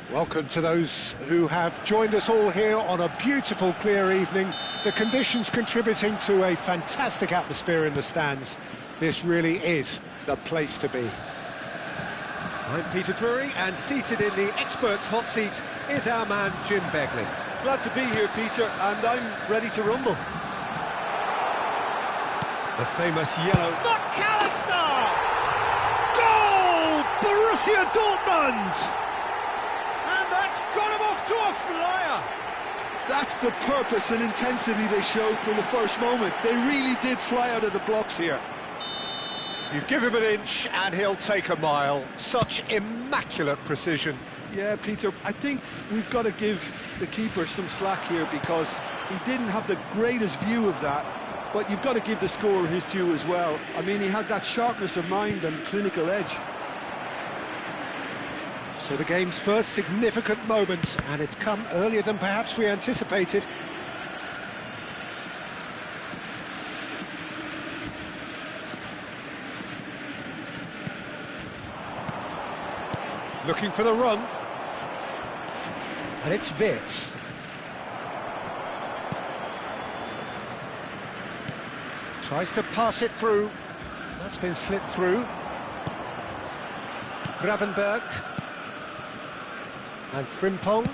Welcome to those who have joined us all here on a beautiful, clear evening. The conditions contributing to a fantastic atmosphere in the stands. This really is the place to be. I'm Peter Drury, and seated in the experts' hot seat is our man Jim Beglin. Glad to be here, Peter, and I'm ready to rumble. The famous yellow... McAllister! Goal! Borussia Dortmund! And that's got him off to a flyer. That's the purpose and intensity they showed from the first moment. They really did fly out of the blocks here. You give him an inch and he'll take a mile. Such immaculate precision. Yeah, Peter, I think we've got to give the keeper some slack here because he didn't have the greatest view of that, but you've got to give the scorer his due as well. I mean, he had that sharpness of mind and clinical edge. So the game's first significant moment, and it's come earlier than perhaps we anticipated. Looking for the run. And it's Wirtz. Tries to pass it through. That's been slipped through. Gravenberg. And Frimpong.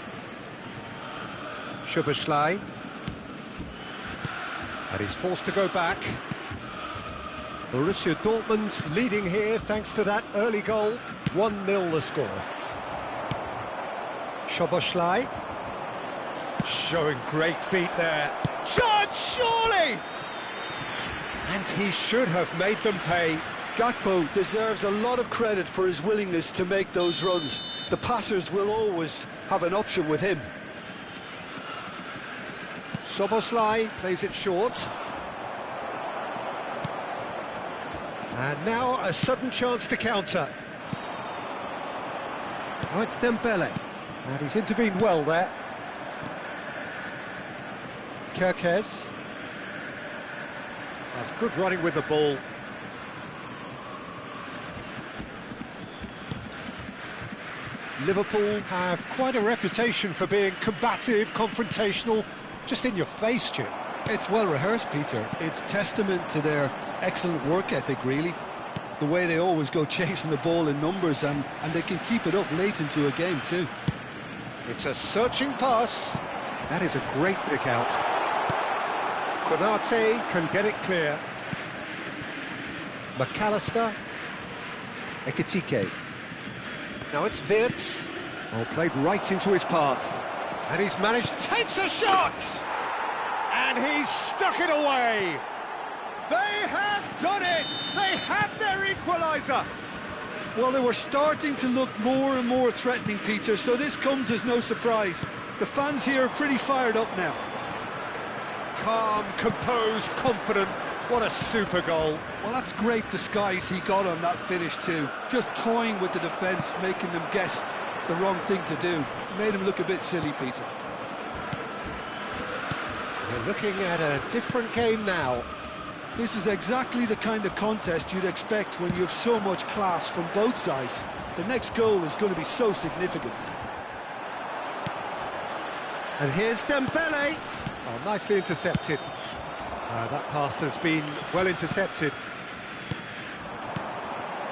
Szoboszlai. And he's forced to go back. Borussia Dortmund leading here thanks to that early goal. 1-0 the score. Szoboszlai. Showing great feet there. Charge, surely! And he should have made them pay. Gakpo deserves a lot of credit for his willingness to make those runs. The passers will always have an option with him. Szoboszlai plays it short. And now a sudden chance to counter. Oh, it's Dembele. And he's intervened well there. Kerkez. That's good running with the ball. Liverpool have quite a reputation for being combative, confrontational, just in your face, Jim. It's well rehearsed, Peter. It's testament to their excellent work ethic, really. The way they always go chasing the ball in numbers, and they can keep it up late into a game too. It's a searching pass. That is a great pick out. Konate can get it clear. McAllister. Ekitike. Now it's Wirtz. Oh, played right into his path. And he's managed, takes a shot! And he's stuck it away! They have done it! They have their equaliser! Well, they were starting to look more and more threatening, Peter, so this comes as no surprise. The fans here are pretty fired up now. Calm, composed, confident. What a super goal. Well, that's great disguise he got on that finish too. Just toying with the defence, making them guess the wrong thing to do. Made him look a bit silly, Peter. We're looking at a different game now. This is exactly the kind of contest you'd expect when you have so much class from both sides. The next goal is going to be so significant. And here's Dembele. Oh, nicely intercepted. That pass has been well intercepted.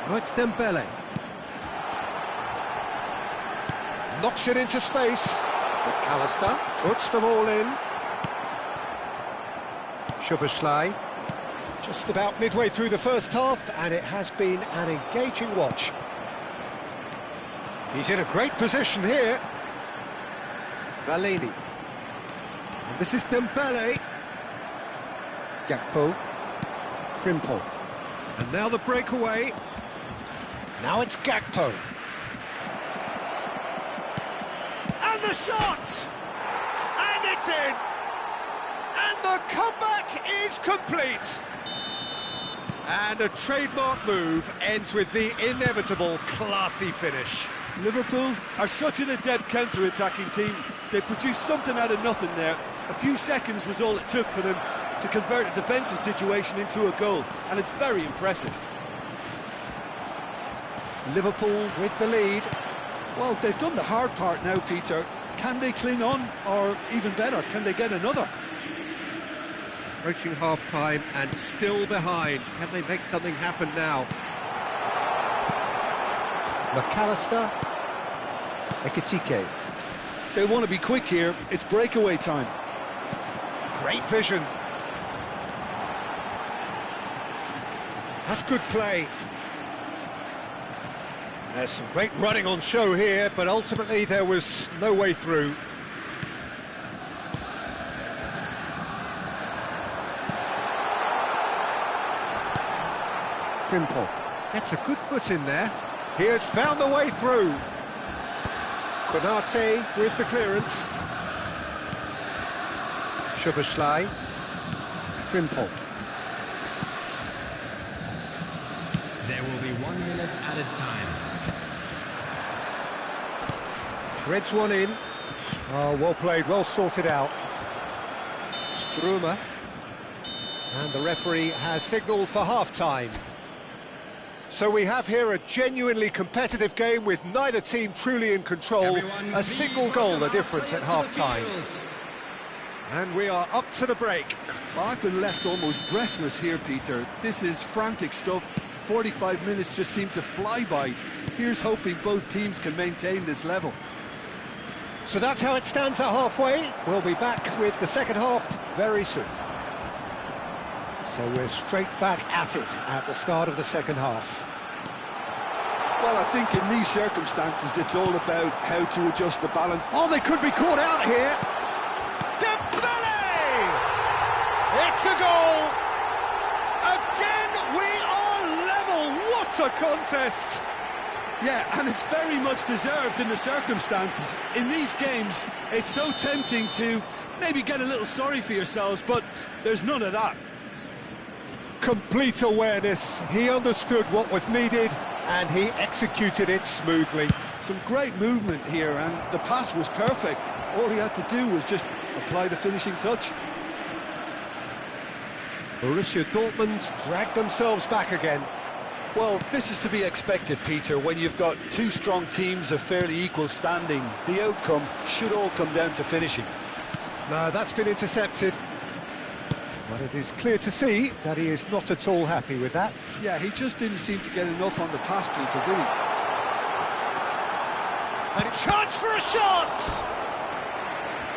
Oh, it's Dembele. Knocks it into space. McAllister puts them all in. Szoboszlai. Just about midway through the first half, and it has been an engaging watch. He's in a great position here. Valeni. And this is Dembele. Gakpo. Frimpong. And now the breakaway. Now it's Gakpo. And the shot! And it's in! And the comeback is complete! And a trademark move ends with the inevitable classy finish. Liverpool are such an adept counter-attacking team. They produced something out of nothing there. A few seconds was all it took for them to convert a defensive situation into a goal, and it's very impressive. Liverpool with the lead. Well, they've done the hard part now, Peter. Can they cling on, or even better, can they get another? Approaching half-time and still behind. Can they make something happen now? McAllister. Ekitike. They want to be quick here. It's breakaway time. Great vision. That's good play. There's some great running on show here, but ultimately there was no way through. Frimpong gets a good foot in there. He has found the way through. Konate with the clearance. Szoboszlai. Frimpong. There will be 1 minute added time. Threads one in. Oh, well played, well sorted out. Struma. And the referee has signalled for half-time. So we have here a genuinely competitive game with neither team truly in control. A single goal the difference at half-time. And we are up to the break. Well, I've been left almost breathless here, Peter. This is frantic stuff. 45 minutes just seem to fly by. Here's hoping both teams can maintain this level. So that's how it stands at halfway. We'll be back with the second half very soon. So we're straight back at it at the start of the second half. Well, I think in these circumstances, it's all about how to adjust the balance. Oh, they could be caught out here. Dembele! It's a goal! Again, we are level. What a contest! Yeah, and it's very much deserved in the circumstances. In these games, it's so tempting to maybe get a little sorry for yourselves, but there's none of that. Complete awareness. He understood what was needed, and he executed it smoothly. Some great movement here, and the pass was perfect. All he had to do was just apply the finishing touch. Borussia Dortmund dragged themselves back again. Well, this is to be expected, Peter, when you've got two strong teams of fairly equal standing. The outcome should all come down to finishing. No, that's been intercepted. But it is clear to see that he is not at all happy with that. Yeah, he just didn't seem to get enough on the pass, Peter, did he? And a chance for a shot!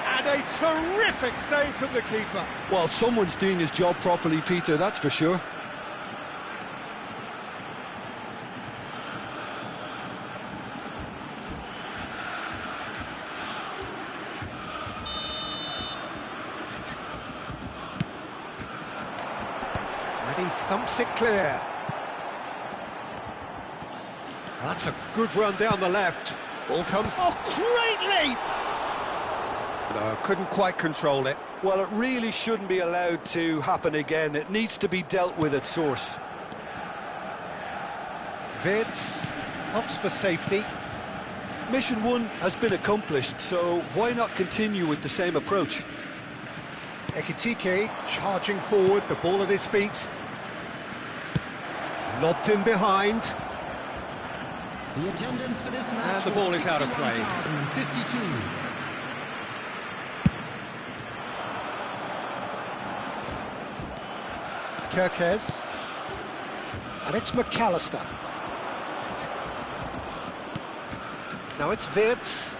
And a terrific save from the keeper. Well, someone's doing his job properly, Peter, that's for sure. And he thumps it clear. That's a good run down the left. Ball comes. Oh, great leap! No, couldn't quite control it. Well, it really shouldn't be allowed to happen again. It needs to be dealt with at source. Wirtz opts for safety. Mission 1 has been accomplished, so why not continue with the same approach? Ekitike charging forward, the ball at his feet. Lobbed in behind. The attendance for this match. And the ball is out of play. 52. Kirkes. And it's McAllister. Now it's Wirtz.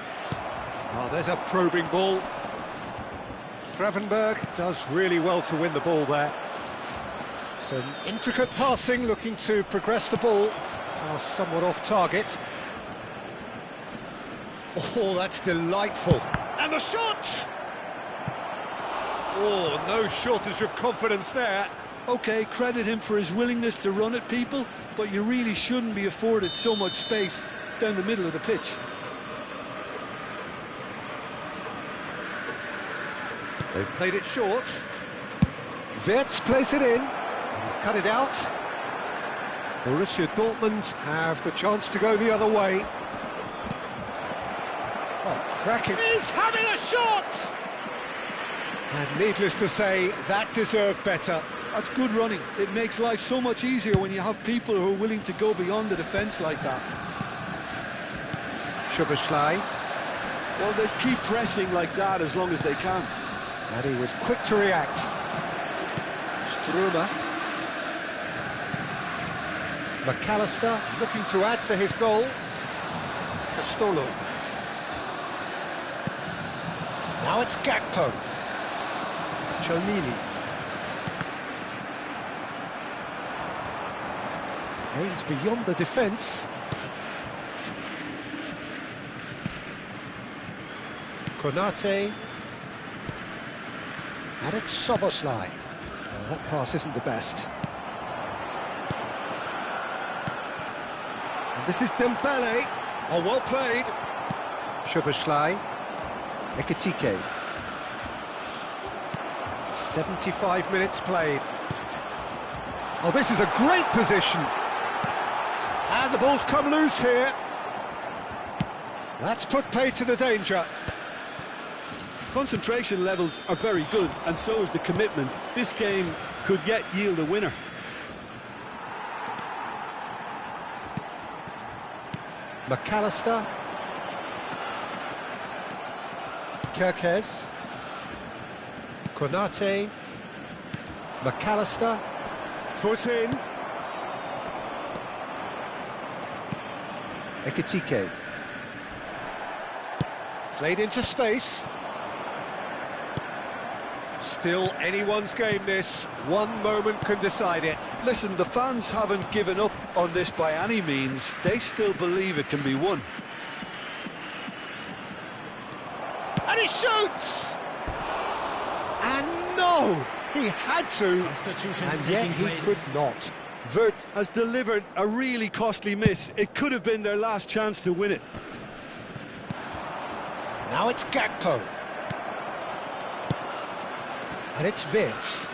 Oh, there's a probing ball. Gravenberg does really well to win the ball there. Some intricate passing, looking to progress the ball. Pass somewhat off target. Oh, that's delightful. And the shot! Oh, no shortage of confidence there. OK, credit him for his willingness to run at people, but you really shouldn't be afforded so much space down the middle of the pitch. They've played it short. Wirtz plays it in. He's cut it out. Borussia Dortmund have the chance to go the other way. Oh, cracking. He's having a shot! And needless to say, that deserved better. That's good running. It makes life so much easier when you have people who are willing to go beyond the defence like that. Szoboszlai. Well, they keep pressing like that as long as they can. And he was quick to react. Struma. McAllister looking to add to his goal. Castolo. Now it's Gakpo. Chelmini. Aims beyond the defence. Konate. And it's Szoboszlai. Well, that pass isn't the best. And this is Dembele. Oh, well played. Szoboszlai. Ekitike. 75 minutes played. Oh, this is a great position. And the ball's come loose here. That's put paid to the danger. Concentration levels are very good, and so is the commitment. This game could yet yield a winner. McAllister. Kirkes. Konate. McAllister. Foot in. Ekitike. Played into space. Still anyone's game this. One moment can decide it. Listen, the fans haven't given up on this by any means. They still believe it can be won. And he shoots! And no! He had to, and yet he could not. Wirtz has delivered a really costly miss. It could have been their last chance to win it. Now it's Gakpo. And it's Wirtz.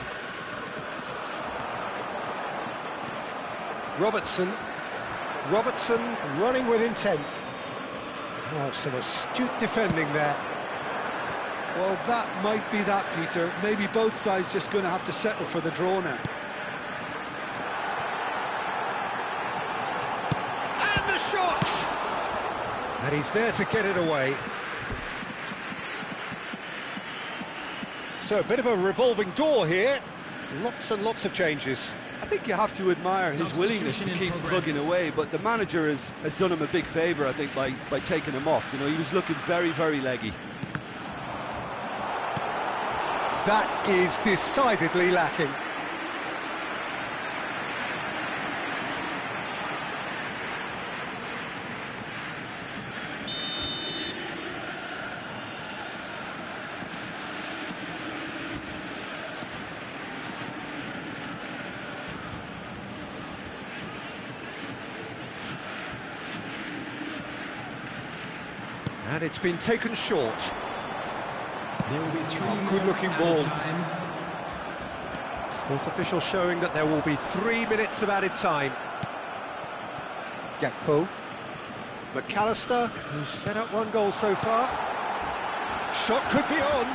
Robertson. Robertson running with intent. Oh, some astute defending there. Well, that might be that, Peter. Maybe both sides just going to have to settle for the draw now. And the shot! And he's there to get it away. So a bit of a revolving door here. Lots and lots of changes. I think you have to admire his willingness to keep plugging away, but the manager has done him a big favour, I think, by taking him off. You know, he was looking very, very leggy. That is decidedly lacking. And it's been taken short. There will be good-looking ball. Fourth official showing that there will be 3 minutes of added time. Gakpo. McAllister, who's set up one goal so far. Shot could be on.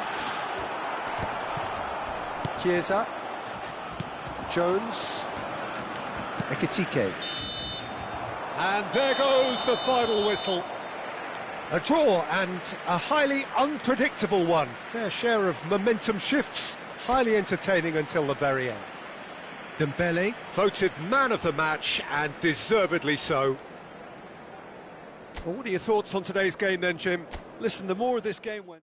Chiesa. Jones. Ekitike. And there goes the final whistle. A draw and a highly unpredictable one. Fair share of momentum shifts, highly entertaining until the very end. Dembele, voted man of the match, and deservedly so. Well, what are your thoughts on today's game then, Jim? Listen, the more this game went...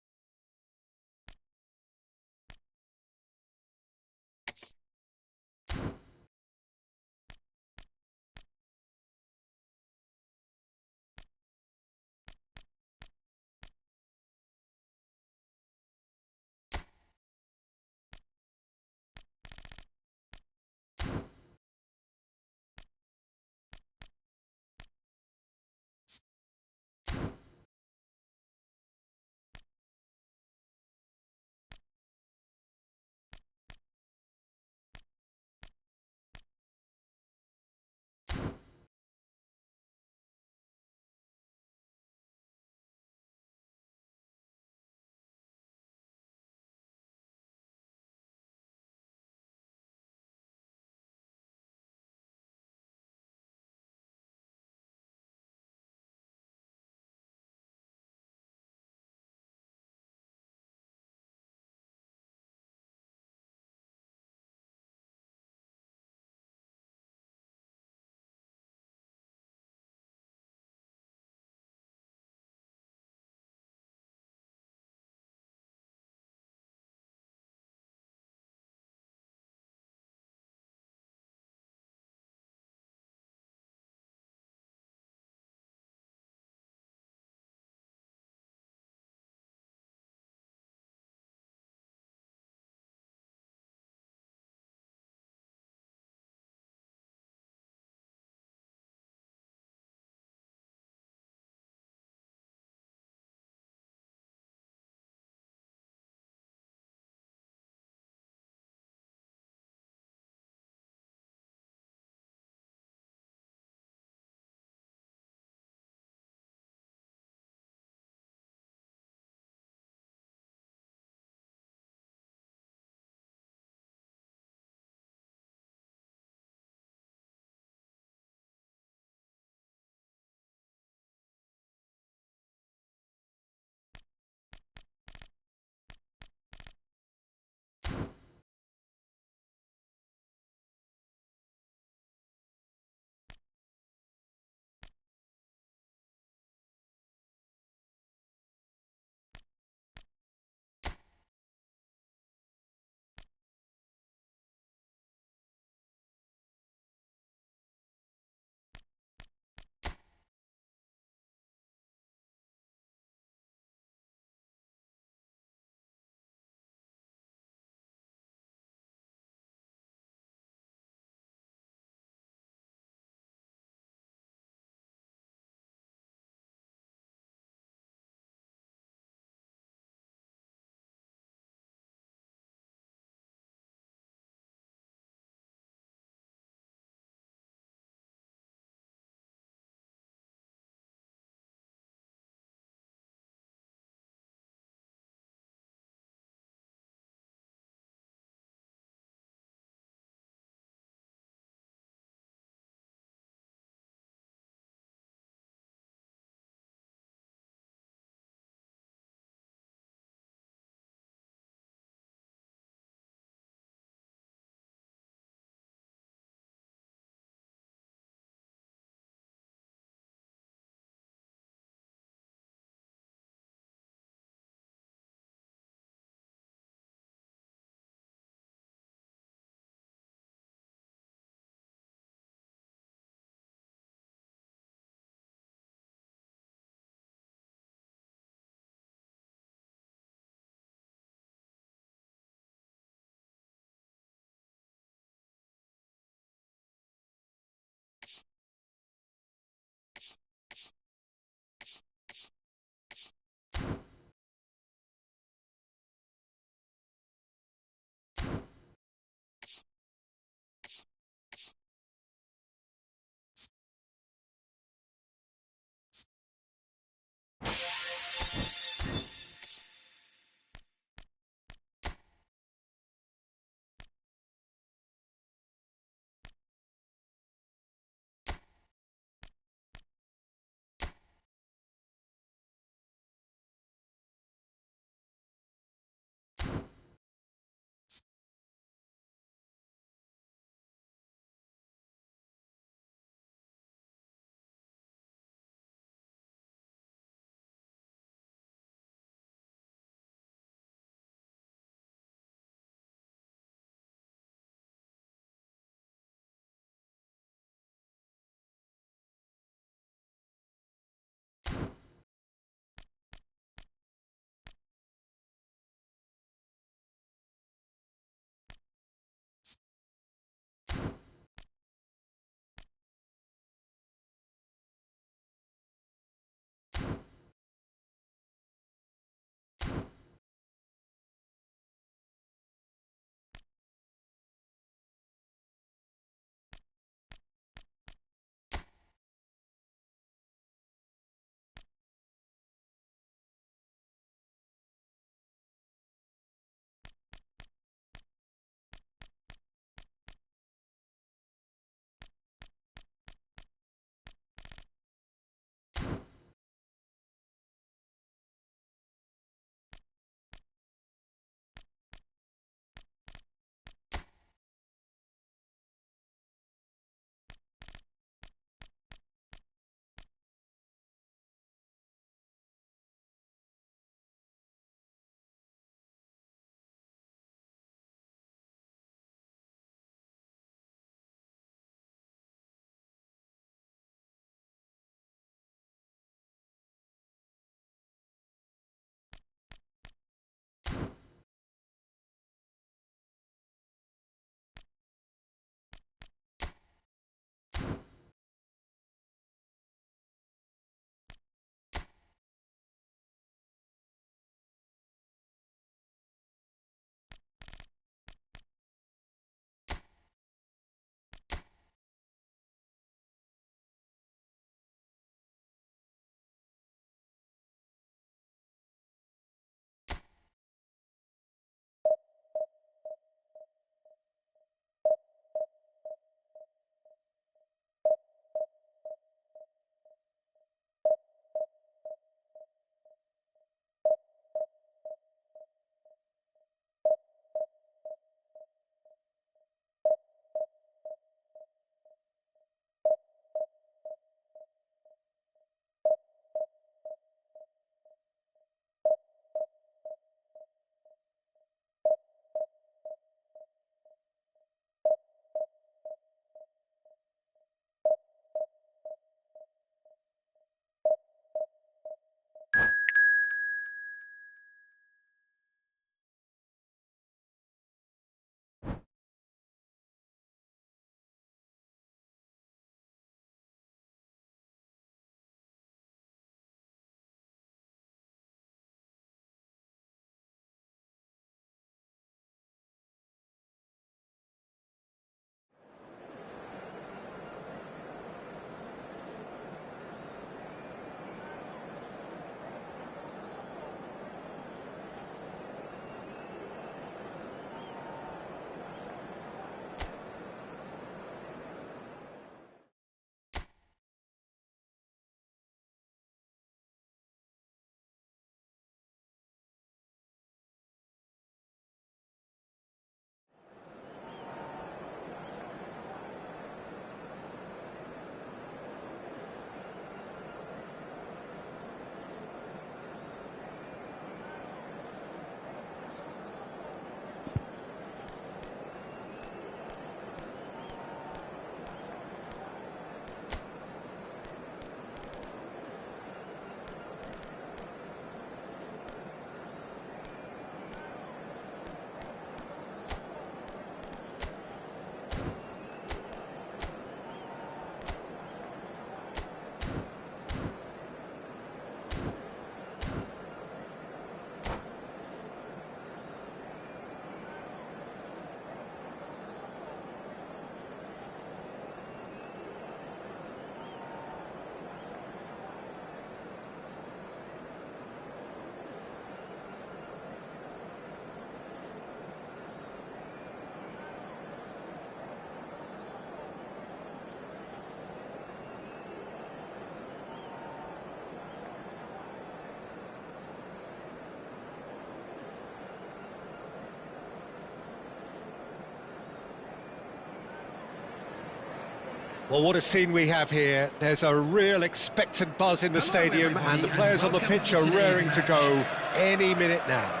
Well, what a scene we have here. There's a real expectant buzz in the stadium, and the players on the pitch are raring to go any minute now.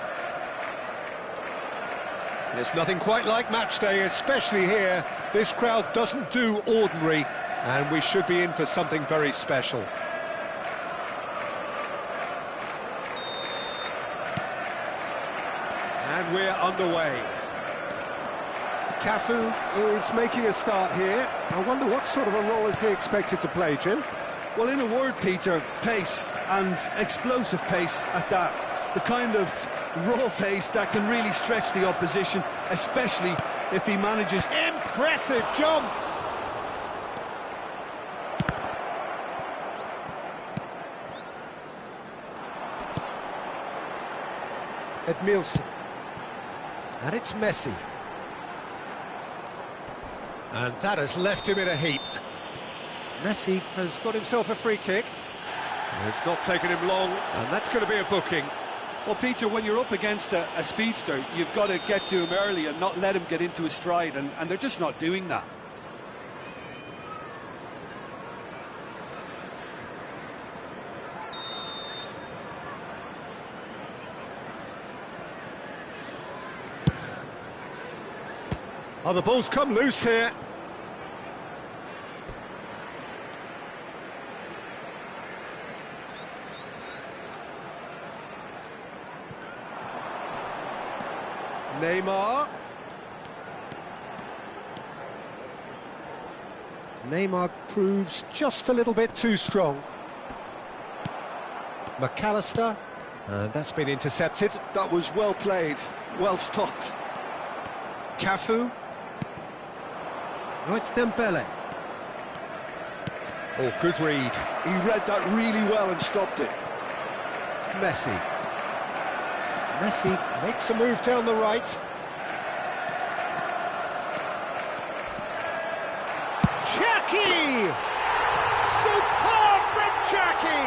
There's nothing quite like match day, especially here. This crowd doesn't do ordinary, and we should be in for something very special. And we're underway. Cafu is making a start here. I wonder what sort of a role is he expected to play, Jim? Well, in a word, Peter, pace, and explosive pace at that. The kind of raw pace that can really stretch the opposition, especially if he manages... Impressive jump! Edmilson. And it's Messi. And that has left him in a heap. Messi has got himself a free kick. It's not taken him long, and that's going to be a booking. Well, Peter, when you're up against a speedster, you've got to get to him early and not let him get into his stride, and they're just not doing that. Oh, the ball's come loose here. Neymar proves just a little bit too strong. McAllister, and that's been intercepted. That was well played, well stopped. Cafu. Oh, it's Dembele. Oh, good read. He read that really well and stopped it. Messi. Messi makes a move down the right. Chucky! Superb from Chucky!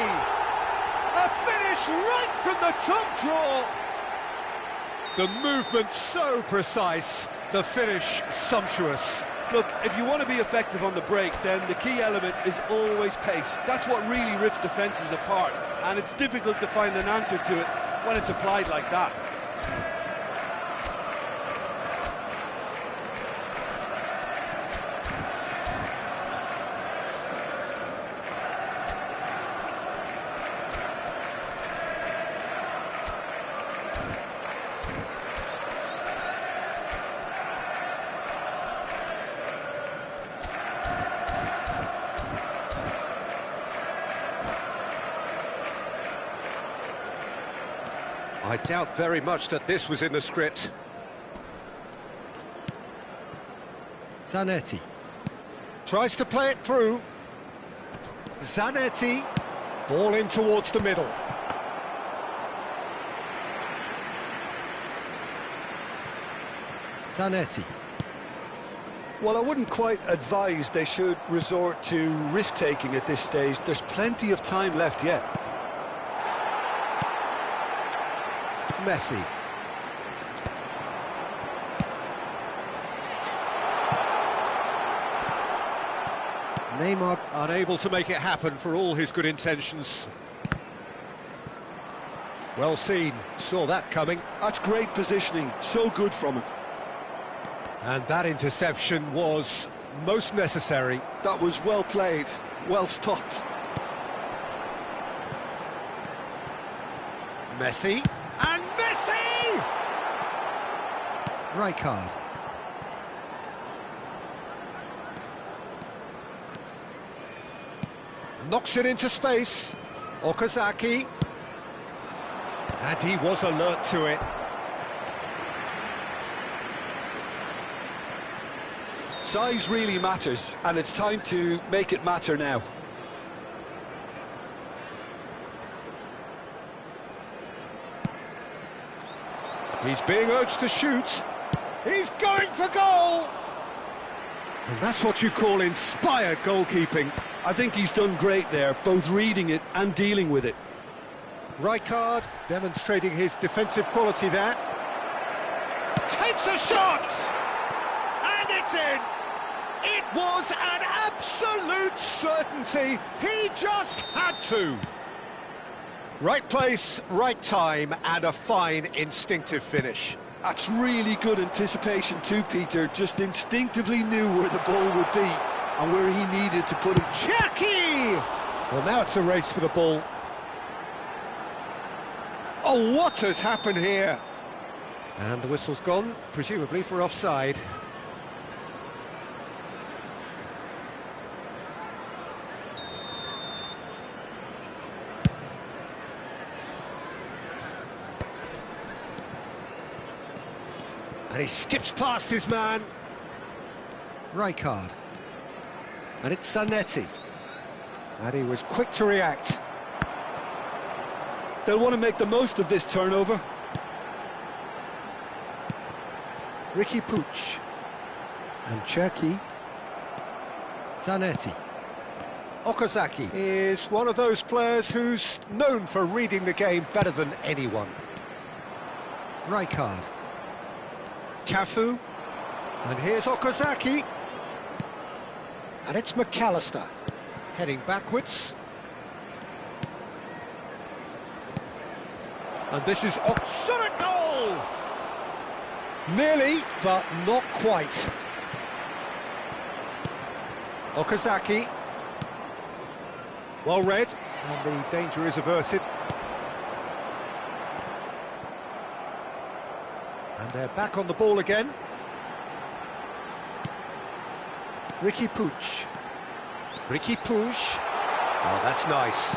A finish right from the top draw. The movement so precise, the finish sumptuous. Look, if you want to be effective on the break, then the key element is always pace. That's what really rips defences apart, and it's difficult to find an answer to it when it's applied like that. I doubt very much that this was in the script. Zanetti tries to play it through. Zanetti, ball in towards the middle. Zanetti. Well, I wouldn't quite advise they should resort to risk-taking at this stage. There's plenty of time left yet. Messi. Neymar unable to make it happen for all his good intentions. Well seen, saw that coming. That's great positioning, so good from him. And that interception was most necessary. That was well played, well stopped. Messi. And Messi! Right card. Knocks it into space. Okazaki. And he was alert to it. Size really matters, and it's time to make it matter now. He's being urged to shoot. He's going for goal! And that's what you call inspired goalkeeping. I think he's done great there, both reading it and dealing with it. Rijkaard demonstrating his defensive quality there. Takes a shot! And it's in! It was an absolute certainty. He just had to. Right place, right time, and a fine instinctive finish. That's really good anticipation too, Peter. Just instinctively knew where the ball would be and where he needed to put it. Jackie! Well, now it's a race for the ball. Oh, what has happened here? And the whistle's gone, presumably for offside. And he skips past his man. Rijkaard. And it's Zanetti. And he was quick to react. They'll want to make the most of this turnover. Ricky Puig. And Cherki. Zanetti. Okazaki is one of those players who's known for reading the game better than anyone. Rijkaard. Cafu. And here's Okazaki. And it's McAllister. Heading backwards. And this is shot at goal! Nearly, but not quite. Okazaki. Well read, and the danger is averted. And they're back on the ball again. Ricky Puig. Ricky Puig. Oh, that's nice.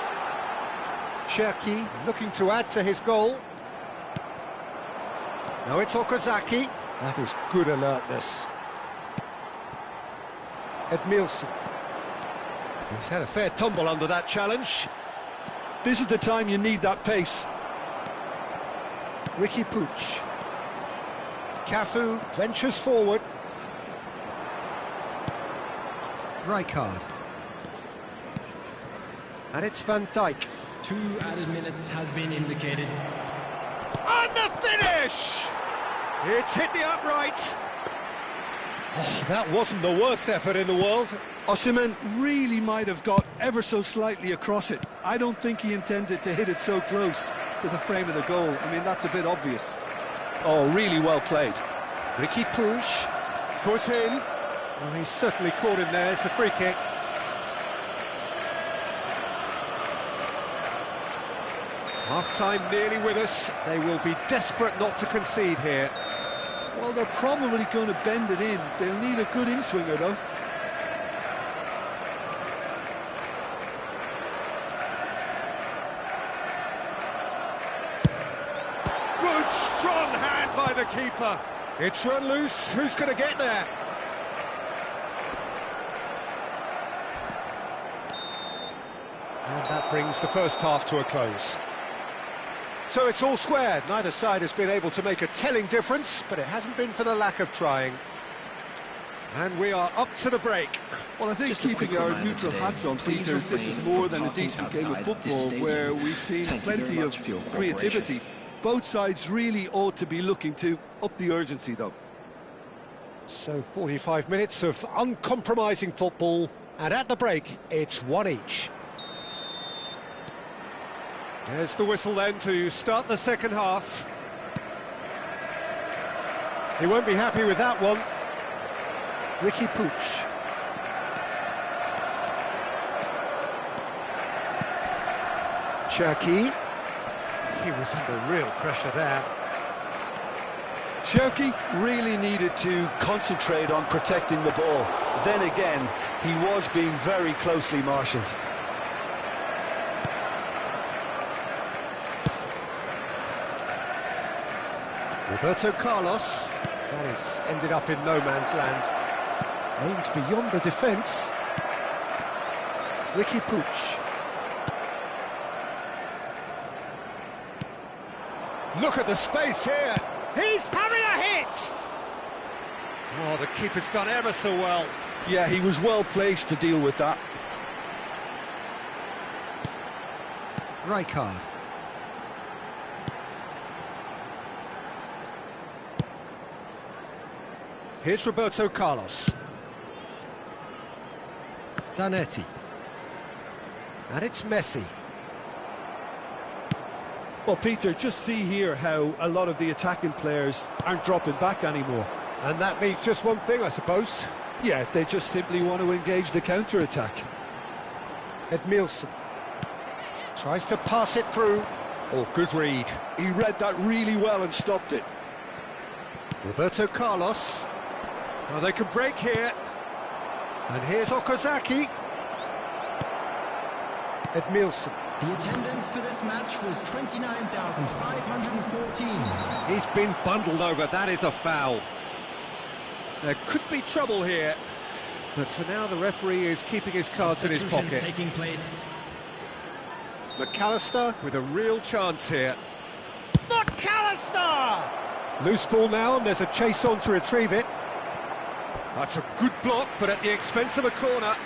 Cherki looking to add to his goal. Now it's Okazaki. That is good alertness. Edmilson. He's had a fair tumble under that challenge. This is the time you need that pace. Ricky Puig. Cafu ventures forward. Rijkaard. And it's Van Dijk. 2 added minutes has been indicated. And the finish! It's hit the upright. Oh, that wasn't the worst effort in the world. Osimhen really might have got ever so slightly across it. I don't think he intended to hit it so close to the frame of the goal. I mean, that's a bit obvious. Oh, really well played. Ricky Puig, foot in. Oh, he certainly caught him there. It's a free kick. Half-time nearly with us. They will be desperate not to concede here. Well, they're probably going to bend it in. They'll need a good in-swinger, though. Good, strong hand by the keeper. It's run loose. Who's going to get there? And that brings the first half to a close. So it's all squared. Neither side has been able to make a telling difference, but it hasn't been for the lack of trying. And we are up to the break. Well, I think keeping our neutral hats on, Peter, this is more than a decent game of football where we've seen plenty of creativity. Both sides really ought to be looking to up the urgency, though. So 45 minutes of uncompromising football, and at the break, it's one each. There's the whistle then to start the second half. He won't be happy with that one. Ricky Puig. Cherki. He was under real pressure there. Cherki really needed to concentrate on protecting the ball. Then again, he was being very closely marshalled. Roberto Carlos. That has ended up in no man's land. Aims beyond the defence. Ricky Puig. Look at the space here. He's having a hit! Oh, the keeper's done ever so well. Yeah, he was well placed to deal with that. Rijkaard. Here's Roberto Carlos. Zanetti. And it's Messi. Well, Peter, just see here how a lot of the attacking players aren't dropping back anymore. And that means just one thing, I suppose. Yeah, they just simply want to engage the counter-attack. Edmilson tries to pass it through. Oh, good read. He read that really well and stopped it. Roberto Carlos. Well, they can break here. And here's Okazaki. Edmilson. The attendance for this match was 29,514. He's been bundled over, that is a foul. There could be trouble here, but for now the referee is keeping his cards in his pocket. Taking place. McAllister with a real chance here. McAllister! Loose ball now, and there's a chase on to retrieve it. That's a good block, but at the expense of a corner.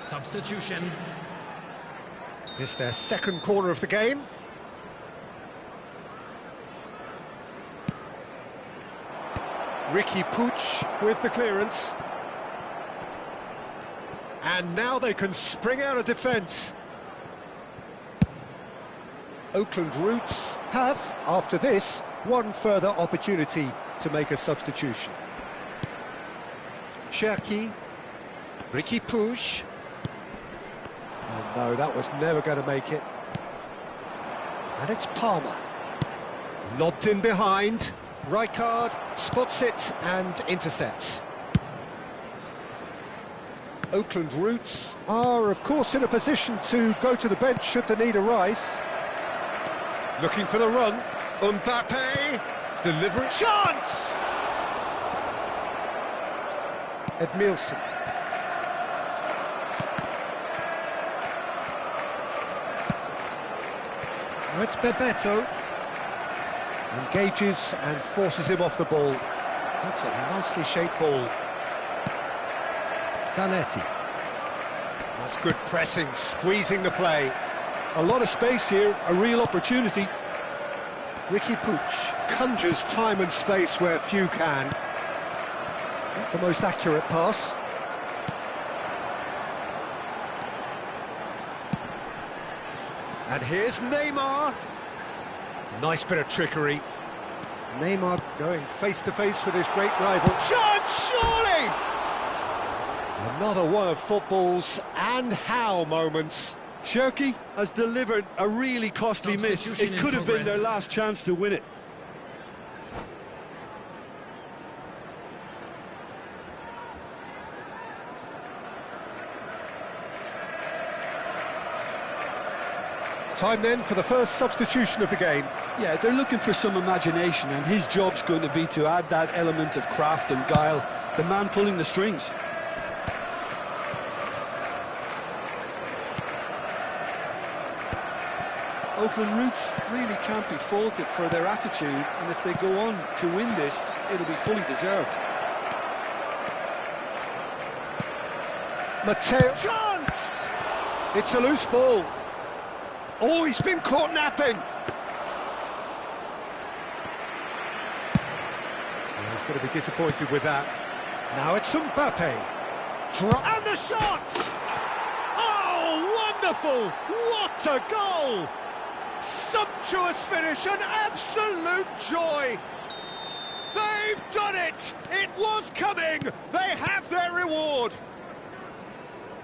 Substitution. It's their second corner of the game. Ricky Puig with the clearance. And now they can spring out of defence. Oakland Roots have, after this, one further opportunity to make a substitution. Cherki, Ricky Puig. Oh no, that was never going to make it. And it's Palmer. Lobbed in behind. Rijkaard spots it and intercepts. Oakland Roots are, of course, in a position to go to the bench should the need arise. Looking for the run. Mbappe. Delivering. Chance! Edmilson. Now it's Bebeto. Engages and forces him off the ball. That's a nicely shaped ball. Zanetti. That's good pressing, squeezing the play. A lot of space here, a real opportunity. Ricky Puig conjures time and space where few can. Not the most accurate pass. And here's Neymar. Nice bit of trickery. Neymar going face-to-face with his great rival. Chance, surely! Another one of football's and how moments. Cherki has delivered a really costly miss. It could have been their last chance to win it. Time then for the first substitution of the game. Yeah, they're looking for some imagination, and his job's going to be to add that element of craft and guile, the man pulling the strings. Oakland Roots really can't be faulted for their attitude, and if they go on to win this, it'll be fully deserved. Matteo. Chance! It's a loose ball. Oh, he's been caught napping. Oh, he's going to be disappointed with that. Now it's Mbappe. And the shot! Oh, wonderful! What a goal! Sumptuous finish, an absolute joy! They've done it! It was coming! They have their reward!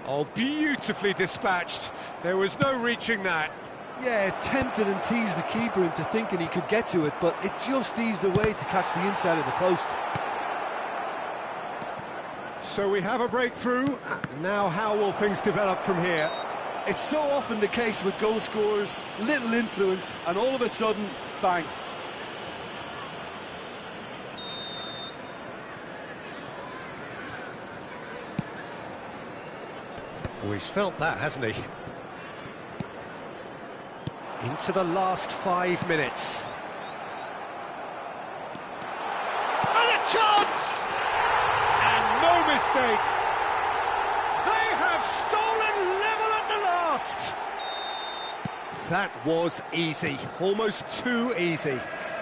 Oh, beautifully dispatched. There was no reaching that. Yeah, it tempted and teased the keeper into thinking he could get to it, but it just eased away to catch the inside of the post. So we have a breakthrough. Now how will things develop from here? It's so often the case with goal scorers, little influence, and all of a sudden, bang. Oh, he's felt that, hasn't he? Into the last 5 minutes. And a chance! And no mistake! They have stolen level at the last! That was easy, almost too easy.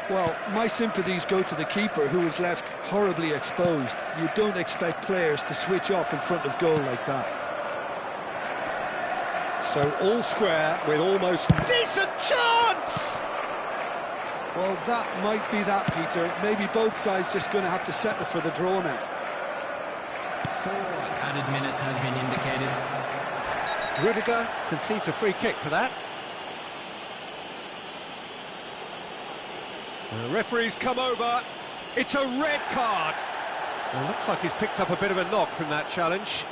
Well, my sympathies go to the keeper, who was left horribly exposed. You don't expect players to switch off in front of goal like that. So all square with almost decent chance! Well, that might be that, Peter. Maybe both sides just going to have to settle for the draw now. 4 added minutes has been indicated. Rudiger concedes a free kick for that. And the referee's come over. It's a red card. Well, looks like he's picked up a bit of a knock from that challenge.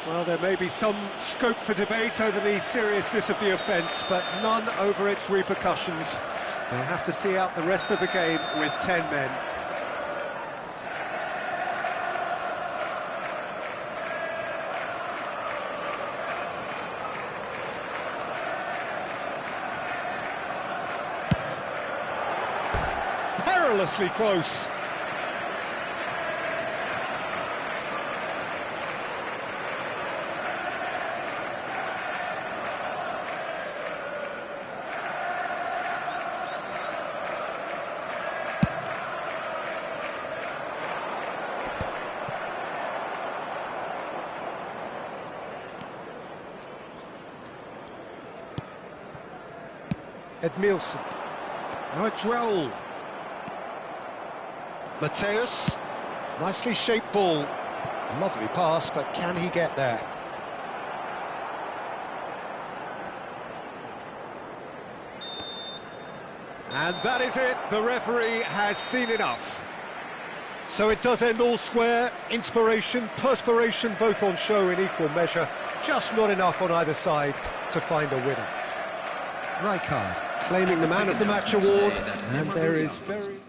Well, there may be some scope for debate over the seriousness of the offence, but none over its repercussions. They'll have to see out the rest of the game with 10 men. Perilously close. Edmilson. Now it's Geralt. Mateus. Nicely shaped ball. Lovely pass, but can he get there? And that is it. The referee has seen enough. So it does end all square. Inspiration, perspiration, both on show in equal measure. Just not enough on either side to find a winner. Rijkaard claiming the Man of the Match award, and there is very...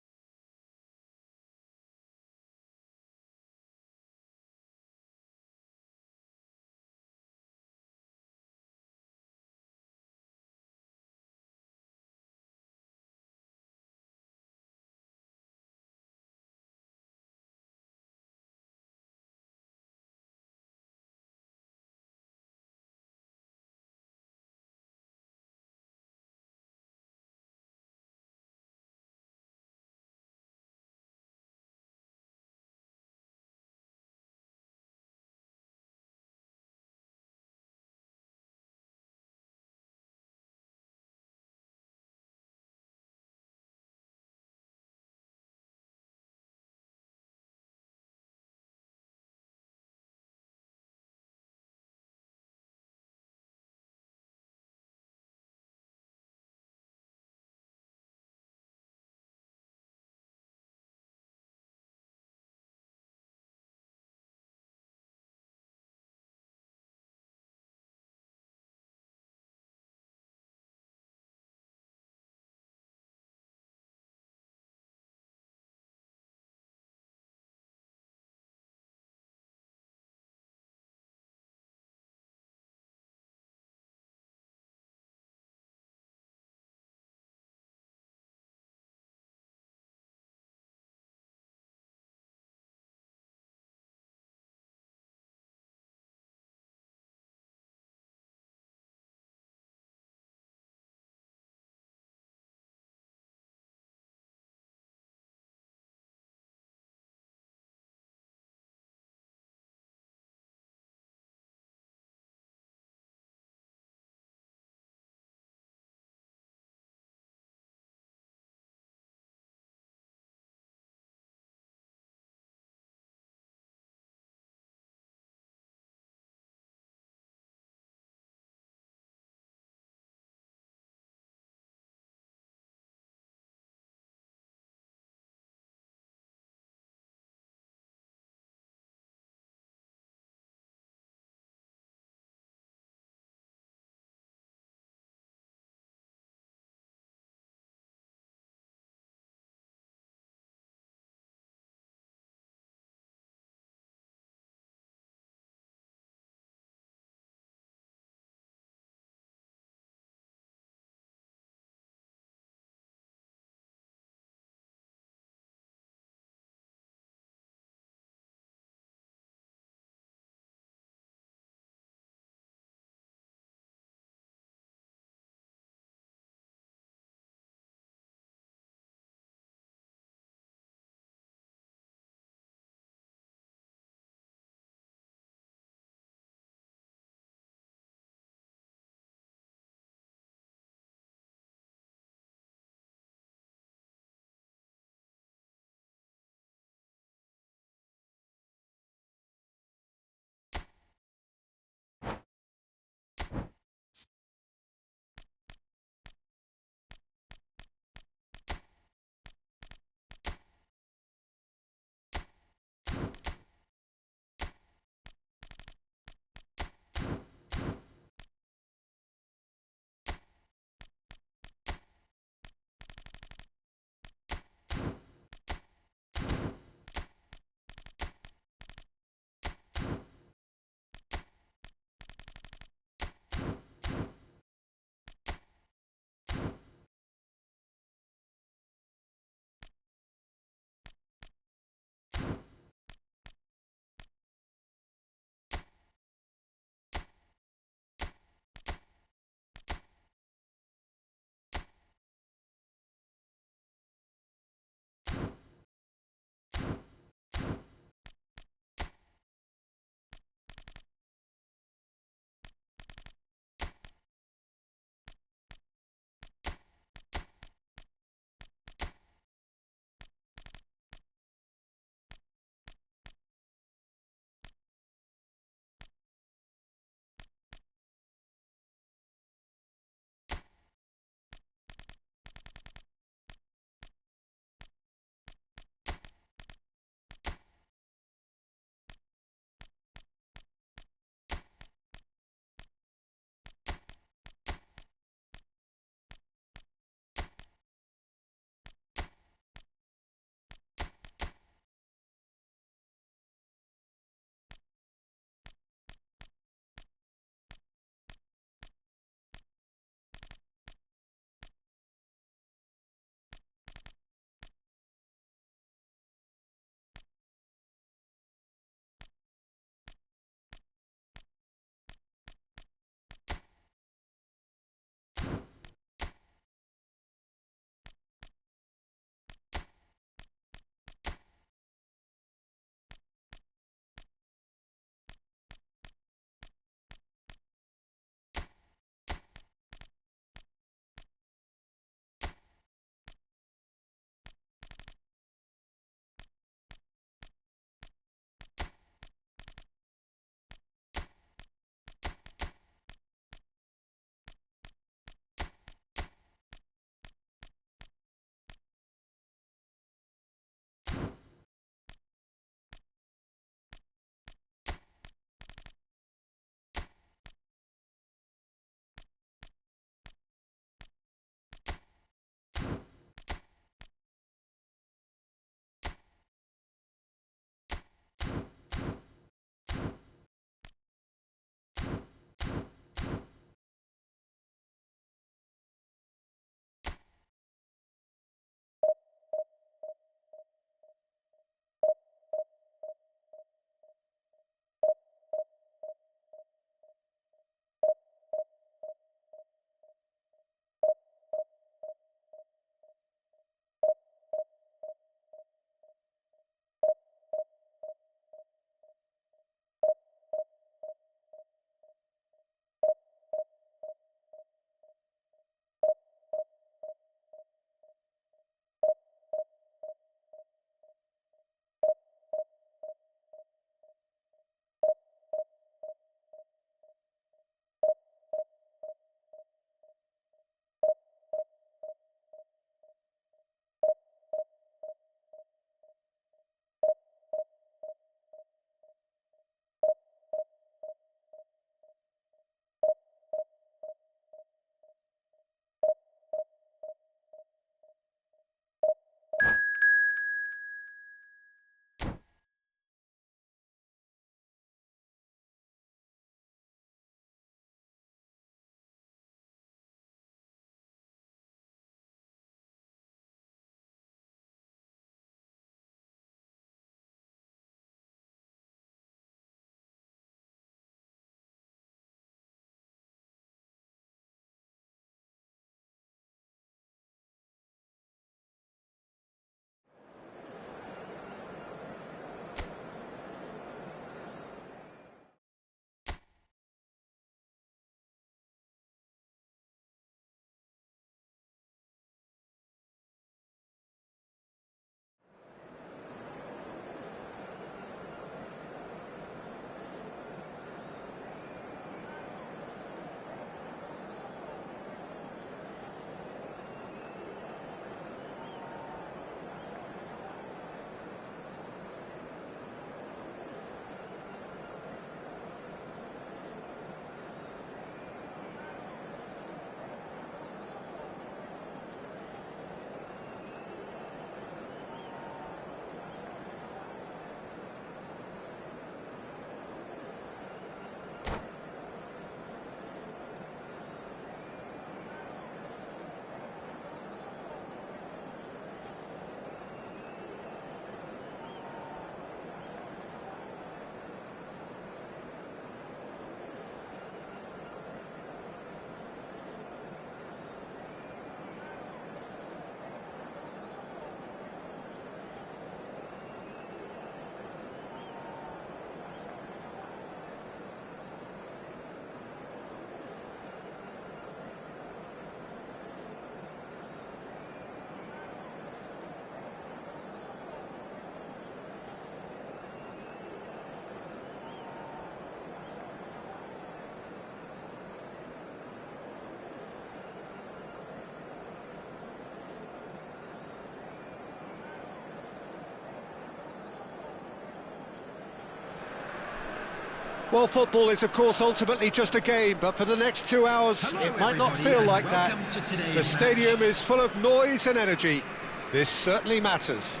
Well, football is, of course, ultimately just a game, but for the next 2 hours, Hello, it might not everybody, feel like that. welcome to today's The stadium match. is full of noise and energy. This certainly matters.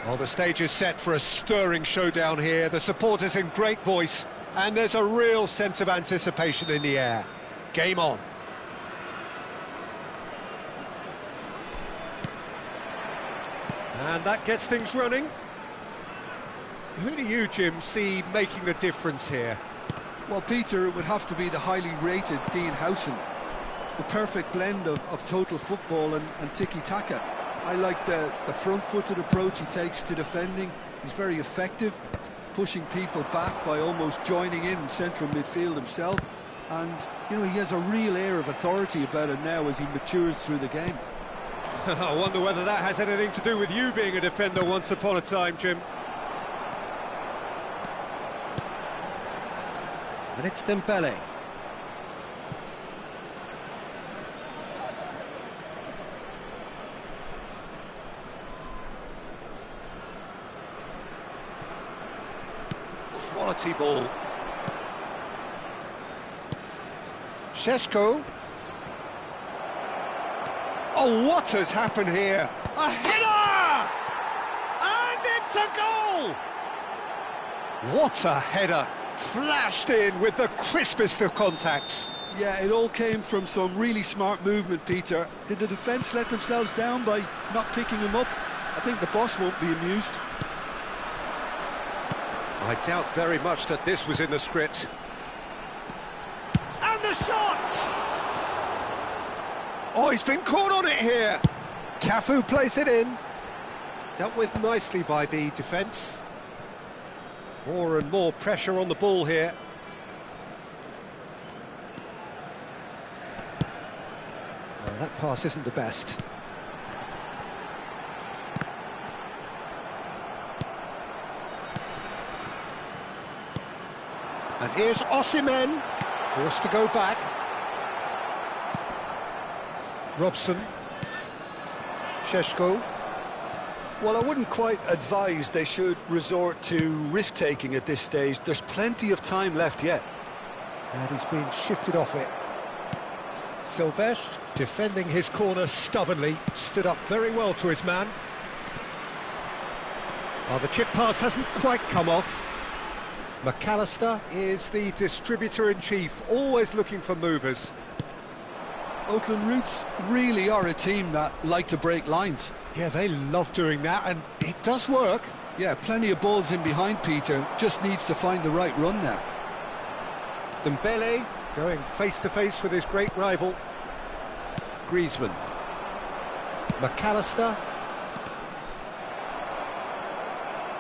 Well, the stage is set for a stirring showdown here. The supporters in great voice, and there's a real sense of anticipation in the air. Game on. And that gets things running. Who do you, Jim, see making the difference here? Well, Peter, it would have to be the highly rated Dean Howson. The perfect blend of total football and tiki-taka. I like the front-footed approach he takes to defending. He's very effective, pushing people back by almost joining in central midfield himself. And, you know, he has a real air of authority about it now as he matures through the game. I wonder whether that has anything to do with you being a defender once upon a time, Jim. And it's Dembele. Quality ball. Šeško. Oh, what has happened here? A header! And it's a goal! What a header! Flashed in with the crispest of contacts. Yeah, it all came from some really smart movement, Peter. Did the defence let themselves down by not picking him up? I think the boss won't be amused. I doubt very much that this was in the script. And the shot! Oh, he's been caught on it here. Cafu plays it in. Dealt with nicely by the defence. More and more pressure on the ball here. Well, that pass isn't the best. And here's Osimhen, forced to go back. Robson. Šeško. Well, I wouldn't quite advise they should resort to risk-taking at this stage. There's plenty of time left yet. And he's been shifted off it. Silvestre, defending his corner stubbornly, stood up very well to his man. Well, the chip pass hasn't quite come off. McAllister is the distributor-in-chief, always looking for movers. Oakland Roots really are a team that like to break lines. Yeah, they love doing that, and it does work. Yeah, plenty of balls in behind Peter, just needs to find the right run now. Dembele going face-to-face with his great rival. Griezmann. McAllister.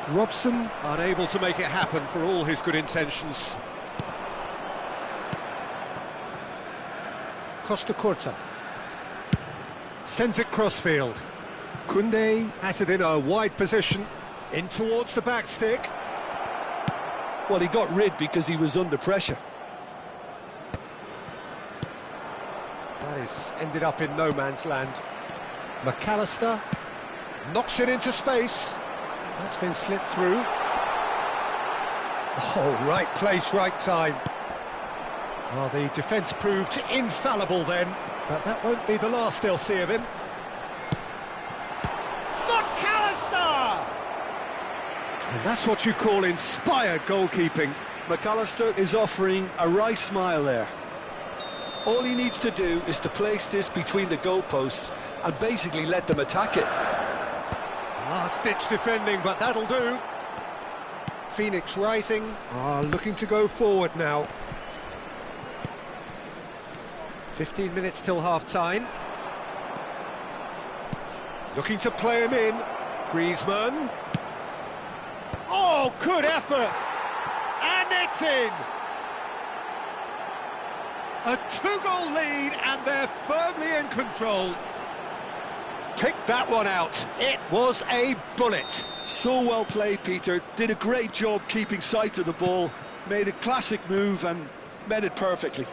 Robson unable to make it happen for all his good intentions. Costa Curta. Sends it crossfield. Koundé has it in a wide position, in towards the back stick. Well, he got rid because he was under pressure. That is ended up in no man's land. McAllister knocks it into space. That's been slipped through. Oh, right place, right time. Well, the defence proved infallible then, but that won't be the last they'll see of him. McAllister! And that's what you call inspired goalkeeping. McAllister is offering a wry smile there. All he needs to do is to place this between the goalposts and basically let them attack it. Last-ditch defending, but that'll do. Phoenix Rising are looking to go forward now. 15 minutes till half-time. Looking to play him in. Griezmann. Oh, good effort! And it's in! A two-goal lead, and they're firmly in control. Picked that one out. It was a bullet. So well played, Peter. Did a great job keeping sight of the ball. Made a classic move and met it perfectly.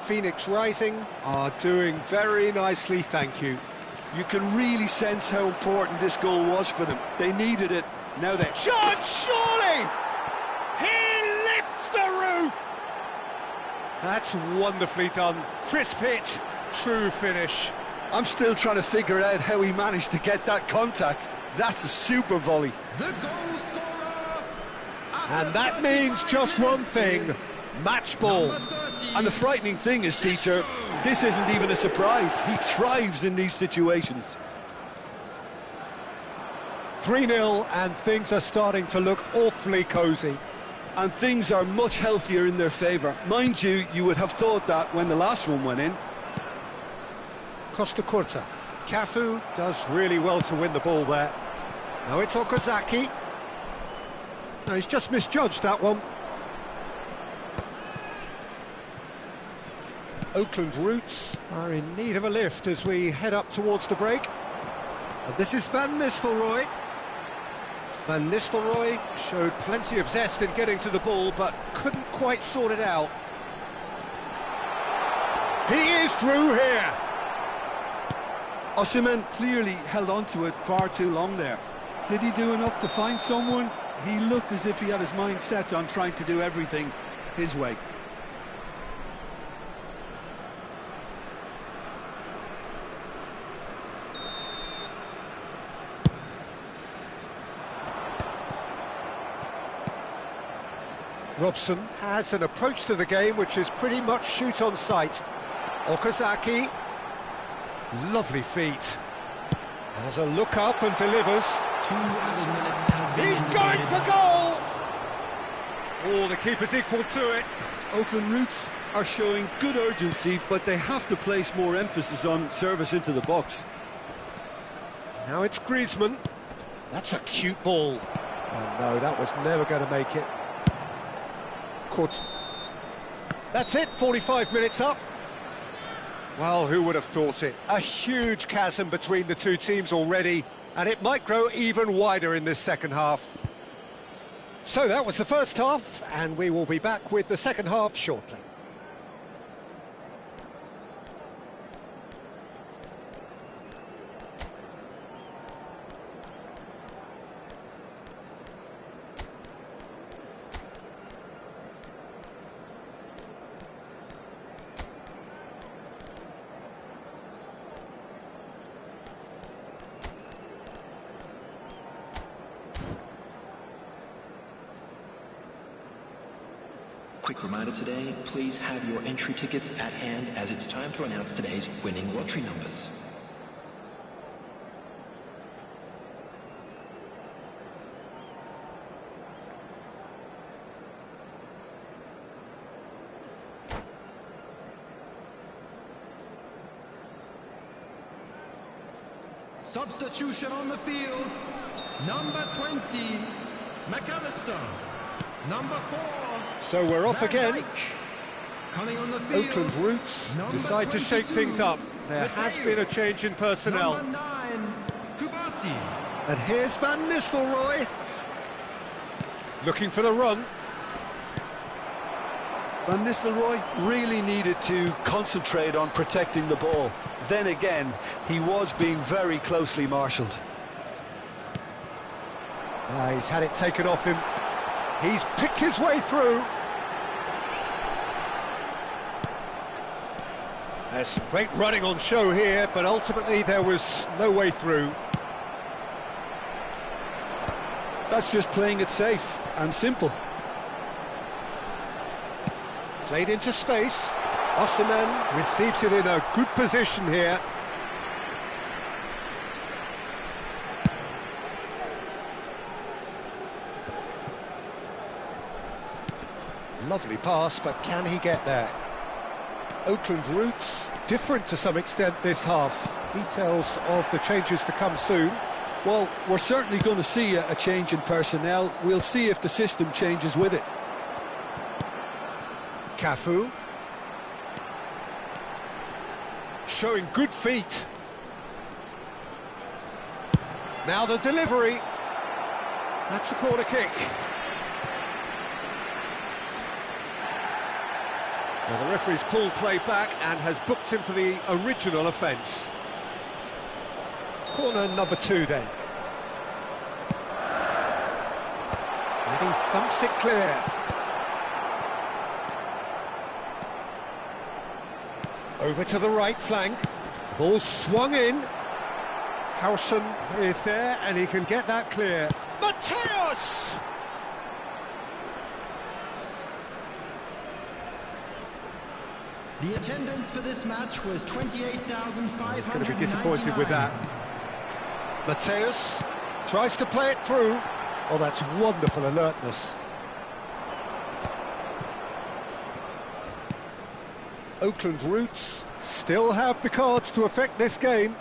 Phoenix Rising are doing very nicely, thank you. You can really sense how important this goal was for them. They needed it, Now then. Shot, surely! He lifts the roof! That's wonderfully done. Crisp hit, true finish. I'm still trying to figure out how he managed to get that contact. That's a super volley. The goal scorer. And that means just one thing, match ball. And the frightening thing is, Peter, this isn't even a surprise. He thrives in these situations. 3-0 and things are starting to look awfully cosy. And things are much healthier in their favour. Mind you, you would have thought that when the last one went in. Costa Curta. Cafu does really well to win the ball there. Now it's Okazaki. No, he's just misjudged that one. Oakland Roots are in need of a lift as we head up towards the break. And this is Van Nistelrooy. Van Nistelrooy showed plenty of zest in getting to the ball, but couldn't quite sort it out. He is through here. Osimhen clearly held on to it far too long there. Did he do enough to find someone? He looked as if he had his mind set on trying to do everything his way. Robson has an approach to the game which is pretty much shoot on sight. Okazaki, lovely feet. Has a look up and delivers. 2 added minutes has been He's going added. for goal! Oh, the keeper's equal to it. Oakland Roots are showing good urgency, but they have to place more emphasis on service into the box. Now it's Griezmann. That's a cute ball. Oh no, that was never going to make it. That's it, 45 minutes up. Well, who would have thought it? A huge chasm between the two teams already, and it might grow even wider in this second half. So that was the first half, and we will be back with the second half shortly. Quick reminder today, please have your entry tickets at hand as it's time to announce today's winning lottery numbers. Substitution on the field. Number 20, McAllister. Number 4. So we're off Van again. Dijk. Coming on the field. Oakland Roots Number decide to shake 22, things up. There has been a Mateus. change in personnel. Number 9, Kubasi. And here's Van Nistelrooy. Looking for the run. Van Nistelrooy really needed to concentrate on protecting the ball. Then again, he was being very closely marshalled. He's had it taken off him. He's picked his way through. There's some great running on show here, but ultimately there was no way through. That's just playing it safe and simple. Played into space. Osimhen receives it in a good position here. Lovely pass, but can he get there? Oakland Roots, different to some extent this half. Details of the changes to come soon. Well, we're certainly going to see a change in personnel. We'll see if the system changes with it. Cafu. Showing good feet. Now the delivery. That's a corner kick. Well, the referee's pulled play back and has booked him for the original offence. Corner number 2 then. And he thumps it clear. Over to the right flank. Ball swung in. Howson is there, and he can get that clear. Mateus! The attendance for this match was 28,599. He's going to be disappointed with that. Mateus tries to play it through. Oh, that's wonderful alertness. Oakland Roots still have the cards to affect this game.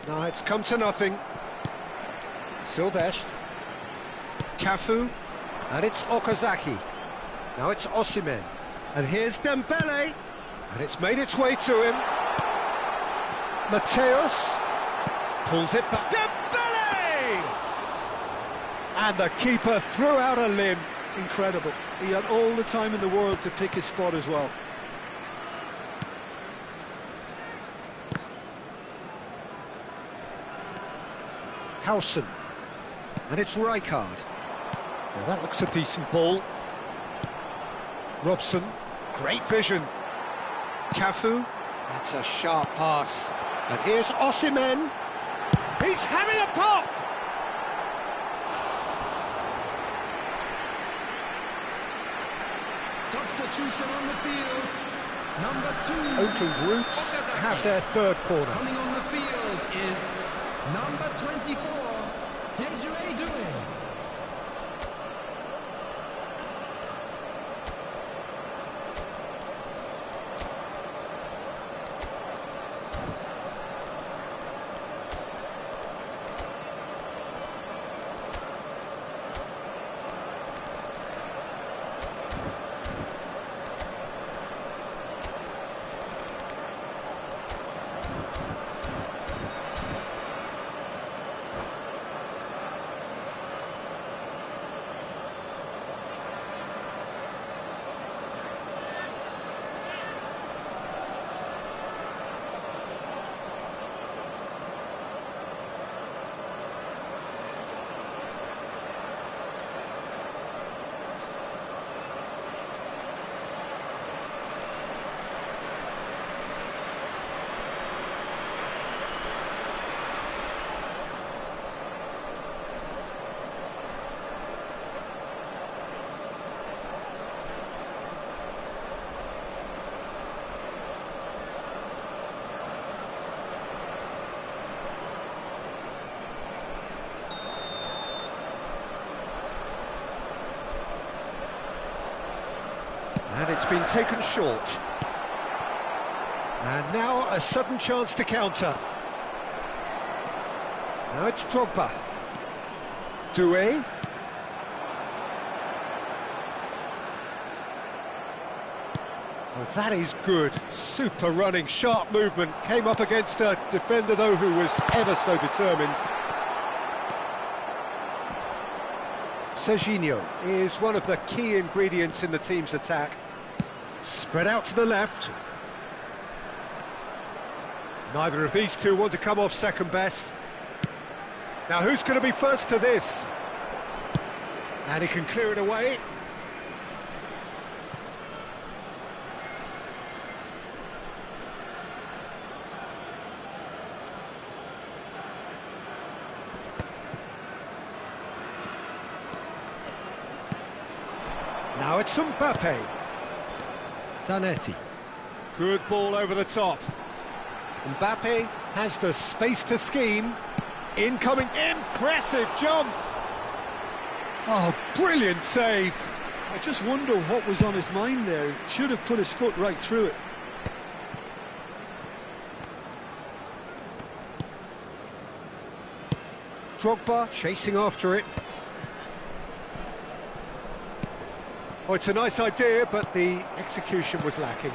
Now it's come to nothing. Silvestre. Cafu. And it's Okazaki. Now it's Osimhen. And here's Dembele. And it's made its way to him. Mateus pulls it back. Dembele! And the keeper threw out a limb. Incredible. He had all the time in the world to pick his spot as well. Howson. And it's Rijkaard. Now that looks a decent ball. Robson. Great vision. Cafu. That's a sharp pass. And here's Osimhen. He's having a pop! Substitution on the field. Number 2. Oakland Roots have their third corner. Coming on the field is number 24. Desiree Doué. And it's been taken short. And now a sudden chance to counter. Now it's Drogba. Doué. Well, that is good. Super running, sharp movement. Came up against a defender, though, who was ever so determined. Serginho is one of the key ingredients in the team's attack. Spread out to the left. Neither of these two want to come off second best. Now who's going to be first to this? And he can clear it away. Now it's Mbappe. Zanetti. Good ball over the top. Mbappe has the space to scheme. Incoming, impressive jump. Oh, brilliant save. I just wonder what was on his mind there. Should have put his foot right through it. Drogba chasing after it. Oh, it's a nice idea, but the execution was lacking.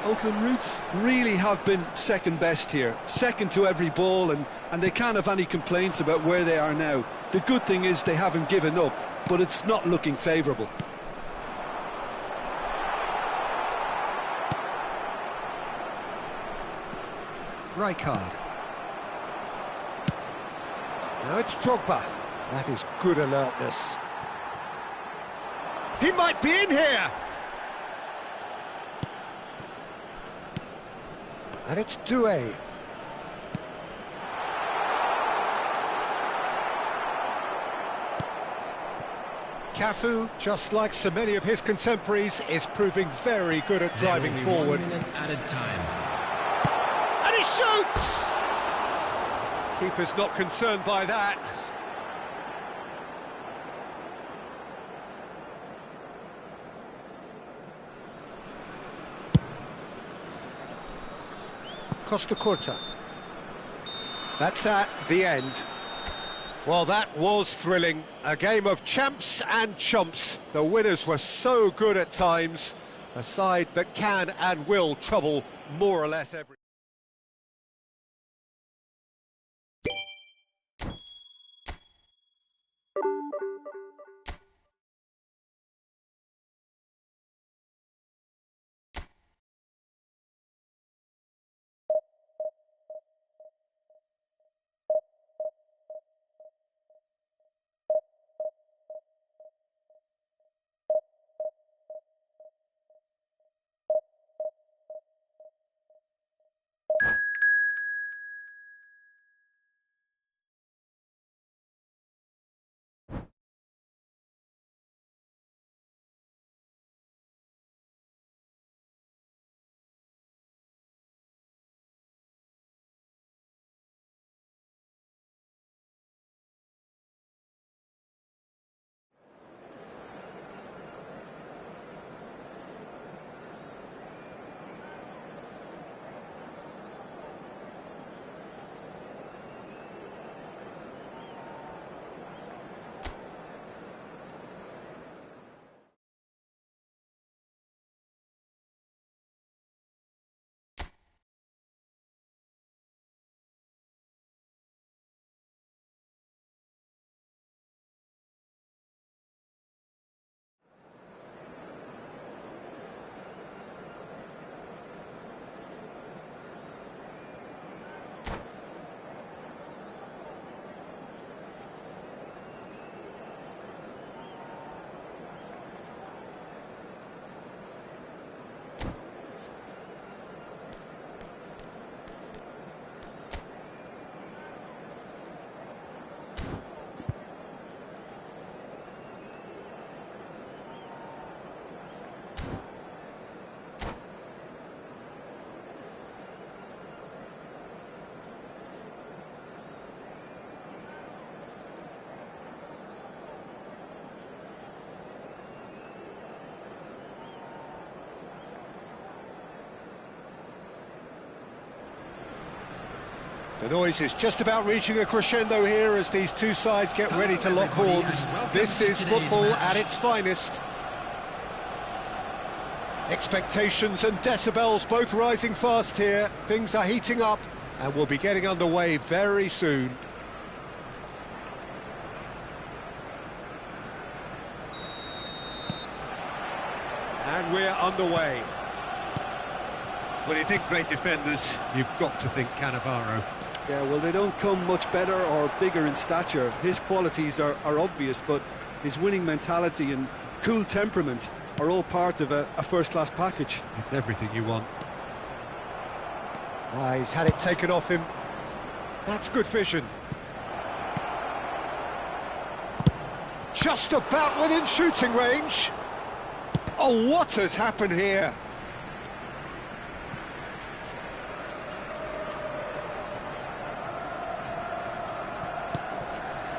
Oakland Roots really have been second best here, second to every ball, and they can't have any complaints about where they are now. The good thing is they haven't given up, but it's not looking favourable. Rijkaard. Now it's Drogba. That is good alertness. He might be in here! And it's Doué. Cafu, just like so many of his contemporaries, is proving very good at driving forward. 1 minute added time. And he shoots! Keeper's not concerned by that. Costa Curta. That's that, the end. Well, that was thrilling. A game of champs and chumps. The winners were so good at times. A side that can and will trouble more or less every... The noise is just about reaching a crescendo here as these two sides get ready to lock horns. This is football at its finest. Expectations and decibels both rising fast here. Things are heating up and we'll be getting underway very soon. And we're underway. When you think great defenders, you've got to think Cannavaro. Yeah, well, they don't come much better or bigger in stature. His qualities are obvious, but his winning mentality and cool temperament are all part of a first-class package. It's everything you want. He's had it taken off him. That's good vision. Just about within shooting range. Oh, what has happened here?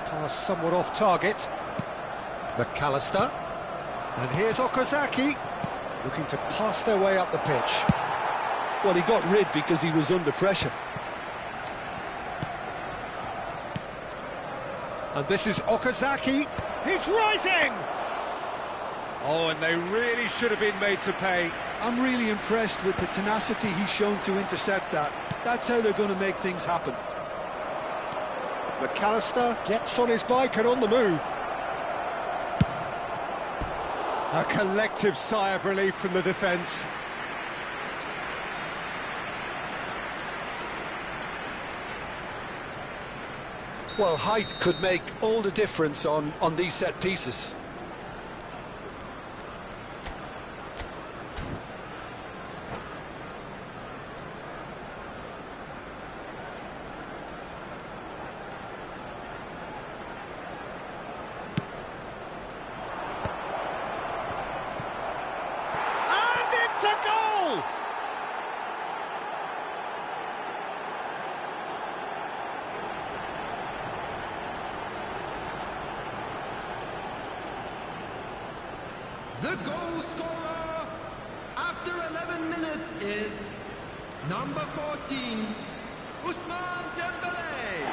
Pass somewhat off target. McAllister. And here's Okazaki, looking to pass their way up the pitch. Well, he got rid because he was under pressure. And this is Okazaki. He's rising! Oh, and they really should have been made to pay. I'm really impressed with the tenacity he's shown to intercept that. That's how they're going to make things happen. McAllister gets on his bike and on the move. A collective sigh of relief from the defence. Well, height could make all the difference on these set pieces. The goal scorer after 11 minutes is number 14, Ousmane Dembélé.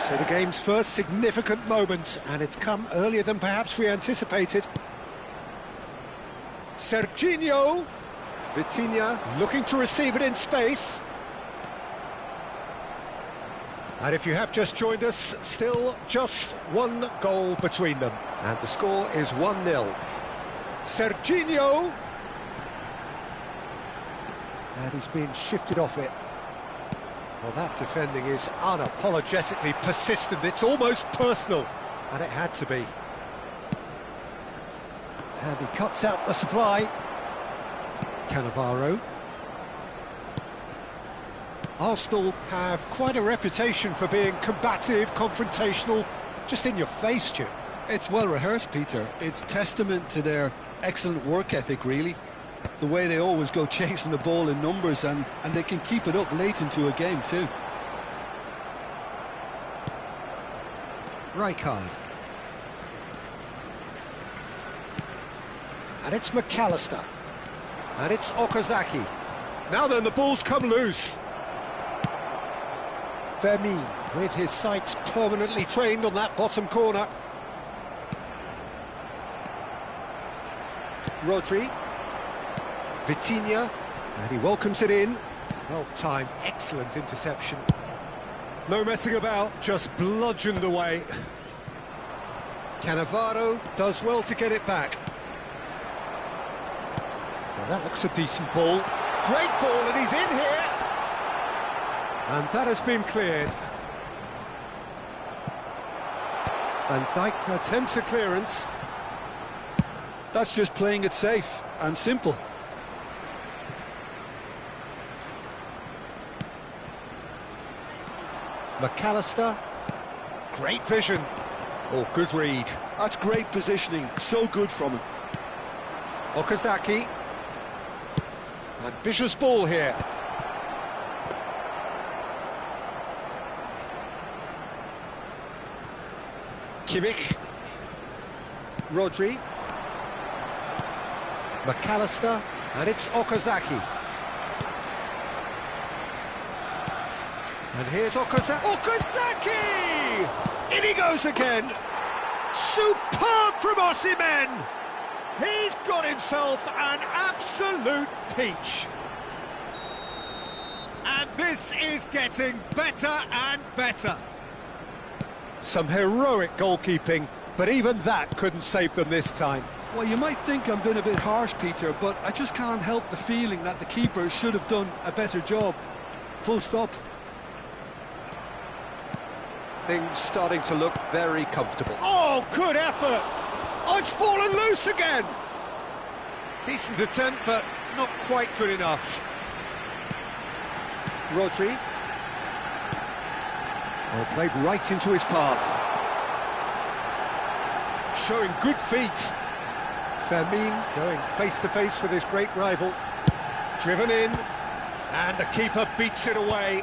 So the game's first significant moment, and it's come earlier than perhaps we anticipated. Serginho, Vitinha looking to receive it in space. And if you have just joined us, still just one goal between them. And the score is 1-0. Serginho. And he's been shifted off it. Well, that defending is unapologetically persistent. It's almost personal. And it had to be. And he cuts out the supply. Cannavaro. Arsenal have quite a reputation for being combative, confrontational, just in your face, Jim. It's well rehearsed, Peter. It's testament to their excellent work ethic, really. The way they always go chasing the ball in numbers, and they can keep it up late into a game too. Rijkaard. And it's McAllister. And it's Okazaki. Now then, the ball's come loose. Fermin, with his sights permanently trained on that bottom corner. Rodri. Vitinha. And he welcomes it in. Well-timed, excellent interception. No messing about, just bludgeoned away. Cannavaro does well to get it back. Well, that looks a decent ball. Great ball, and he's in here. And that has been cleared. Van Dijk attempts a clearance. That's just playing it safe and simple. McAllister. Great vision. Oh, good read. That's great positioning. So good from him. Okazaki. Ambitious ball here. Kimmich. Rodri. McAllister. And it's Okazaki. And here's Okazaki. Okazaki! In he goes again. Superb from Osimhen. He's got himself an absolute peach. And this is getting better and better. Some heroic goalkeeping, but even that couldn't save them this time. Well, you might think I'm being a bit harsh, Peter, but I just can't help the feeling that the keeper should have done a better job. Full stop. Things starting to look very comfortable. Oh, good effort! Oh, it's fallen loose again! Decent attempt, but not quite good enough. Rodri. Oh, played right into his path. Showing good feet. Fermin going face-to-face with his great rival. Driven in, and the keeper beats it away.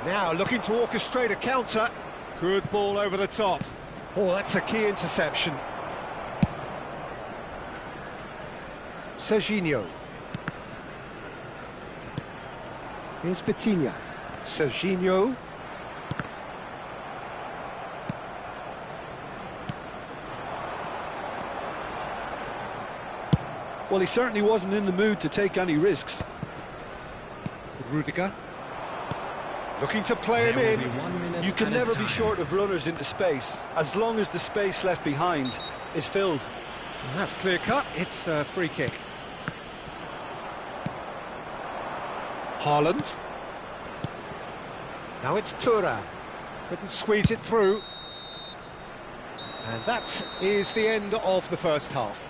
Now looking to orchestrate a counter. Good ball over the top. Oh, that's a key interception. Serginho. Here's Vitinha. Serginho. Well, he certainly wasn't in the mood to take any risks. Rudiger. Looking to play him in. You can never be short of runners into space, as long as the space left behind is filled. And that's clear cut. It's a free kick. Haaland. Now it's Thuram. Couldn't squeeze it through. And that is the end of the first half.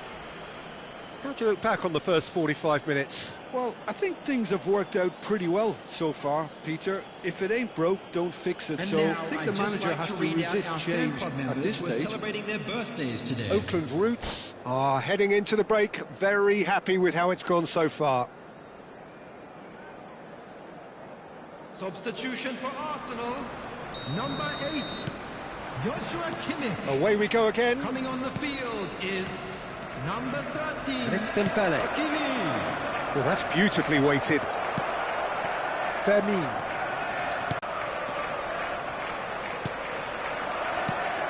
How do you look back on the first 45 minutes? Well, I think things have worked out pretty well so far, Peter. If it ain't broke, don't fix it. So I think the manager has to resist change at this stage. Celebrating their birthdays today. Oakland Roots are heading into the break, very happy with how it's gone so far. Substitution for Arsenal, number 8, Joshua Kimmich. Away we go again. Coming on the field is number 13. And it's Dembele. Hakimi. Well, that's beautifully weighted. Vermin.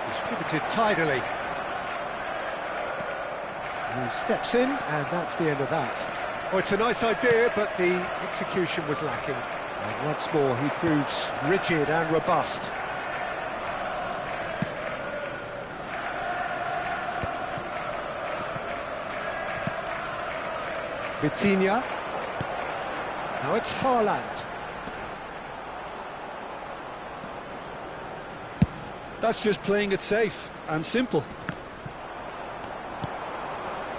Distributed tidily. He steps in, and that's the end of that. Oh, it's a nice idea, but the execution was lacking. And once more, he proves rigid and robust. Vitinha. Now it's Haaland. That's just playing it safe and simple.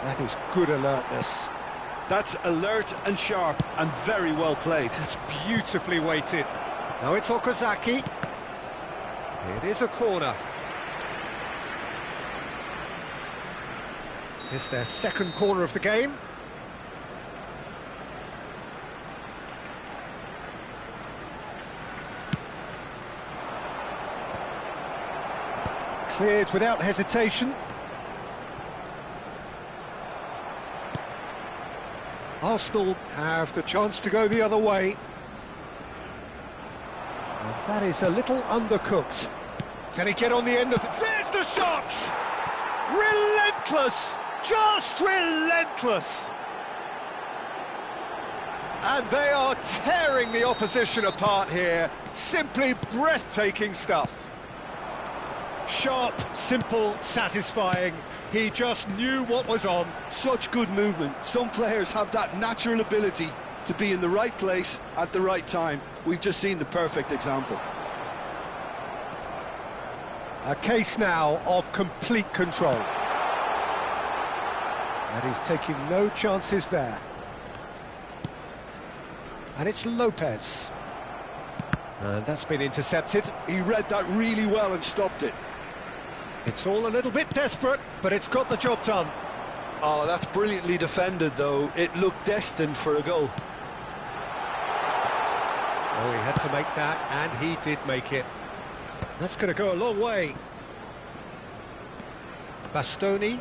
That is good alertness. That's alert and sharp and very well played. That's beautifully weighted. Now it's Okazaki. It is a corner. It's their second corner of the game. Cleared without hesitation. Arsenal have the chance to go the other way. And that is a little undercooked. Can he get on the end of it? There's the shot! Relentless! Just relentless! And they are tearing the opposition apart here. Simply breathtaking stuff. Sharp, simple, satisfying. He just knew what was on. Such good movement. Some players have that natural ability to be in the right place at the right time. We've just seen the perfect example. A case now of complete control. And he's taking no chances there. And it's Lopez. And that's been intercepted. He read that really well and stopped it. It's all a little bit desperate, but it's got the job done. Oh, that's brilliantly defended, though. It looked destined for a goal. Oh, he had to make that, and he did make it. That's going to go a long way. Bastoni.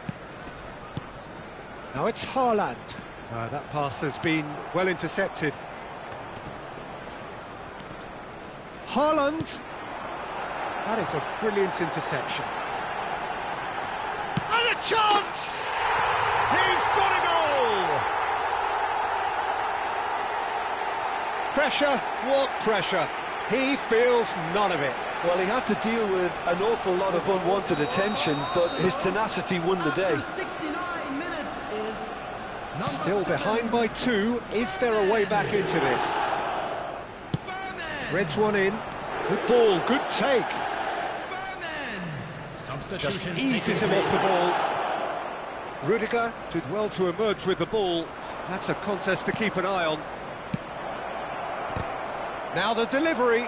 Now it's Haaland. That pass has been well intercepted. Haaland. That is a brilliant interception. And a chance! He's got a goal! Pressure, what pressure? He feels none of it. Well, he had to deal with an awful lot of unwanted attention, but his tenacity won the day. After 69 minutes is number Still behind by 2. Is there a way back into this? Berman. Threads one in. Good ball, good take. Berman. Just Substitution eases him taken off the ball. Rudiger did well to emerge with the ball. That's a contest to keep an eye on. Now the delivery.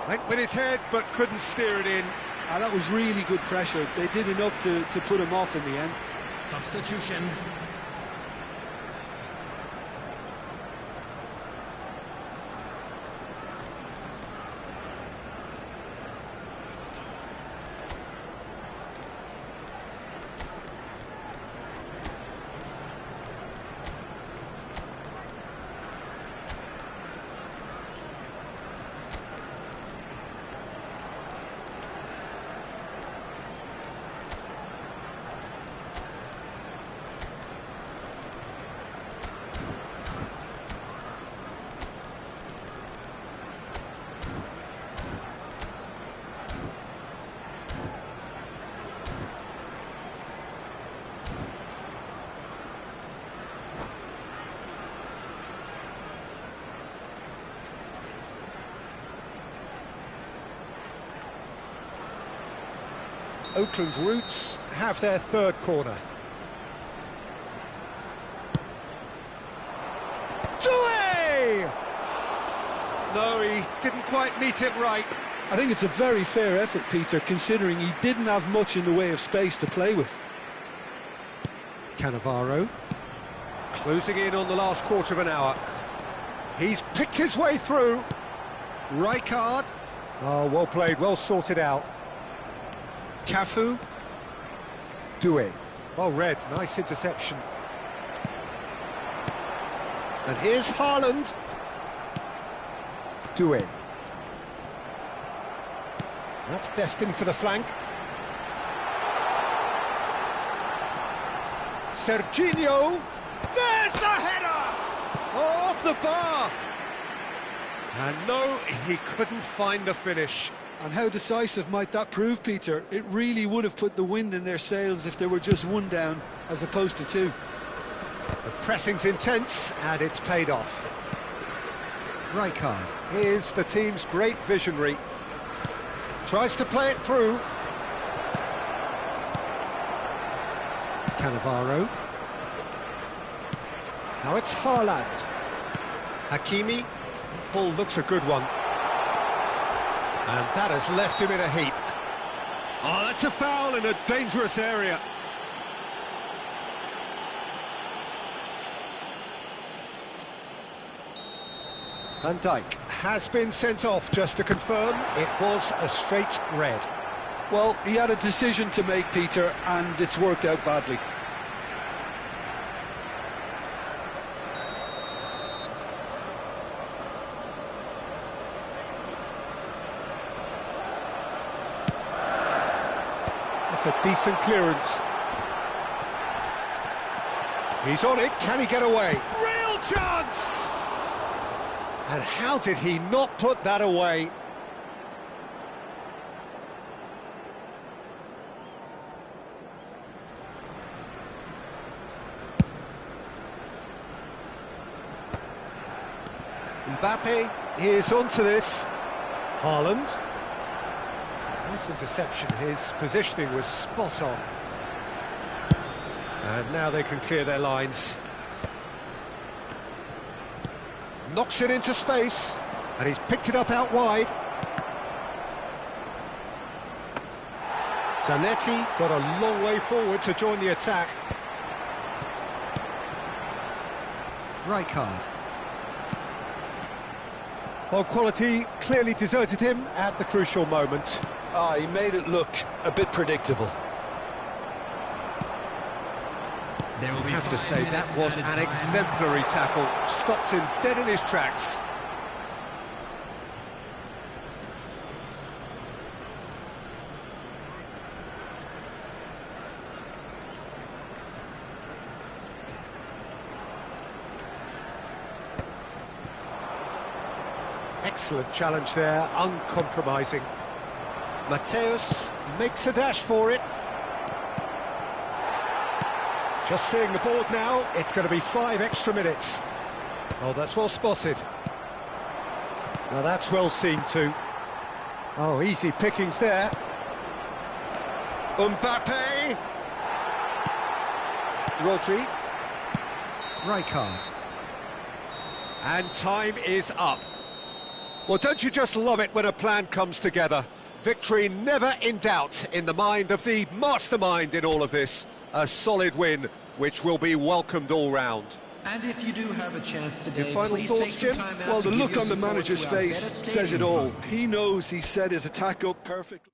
Went with his head, but couldn't steer it in. And that was really good pressure. They did enough to put him off in the end. Substitution. Oakland Roots have their third corner. Doué! No, he didn't quite meet it right. I think it's a very fair effort, Peter, considering he didn't have much in the way of space to play with. Cannavaro closing in on the last quarter of an hour. He's picked his way through. Rijkaard. Oh, well played, well sorted out. Cafu. Doué. Well read, nice interception. And here's Haaland. Doué. That's destined for the flank. Serginho. There's the header! Oh, off the bar! And no, he couldn't find the finish. And how decisive might that prove, Peter? It really would have put the wind in their sails if they were just one down, as opposed to two. The pressing's intense, and it's paid off. Rijkaard. Here's the team's great visionary. Tries to play it through. Cannavaro. Now it's Haaland. Hakimi. That ball looks a good one. And that has left him in a heap. Oh, that's a foul in a dangerous area. Van Dijk has been sent off, just to confirm. It was a straight red. Well, he had a decision to make, Peter, and it's worked out badly. That's a decent clearance. He's on it, can he get away? Real chance! And how did he not put that away? Mbappe is onto this. Haaland. Nice interception, his positioning was spot on. And now they can clear their lines. Knocks it into space, and he's picked it up out wide. Zanetti got a long way forward to join the attack. Rijkaard. Well, quality clearly deserted him at the crucial moment. Ah, he made it look a bit predictable. I have to say, that was an exemplary tackle. Stopped him dead in his tracks. Excellent challenge there, uncompromising. Mateus makes a dash for it. Just seeing the board now, it's going to be 5 extra minutes. Oh, that's well spotted. Now that's well seen too. Oh, easy pickings there. Mbappe. Rodri. Rijkaard. And time is up. Well, don't you just love it when a plan comes together? Victory never in doubt in the mind of the mastermind in all of this. A solid win, which will be welcomed all round. And if you do have a chance today, your final thoughts, Jim? Well, the look on the manager's face says it all. He knows he set his attack up perfectly.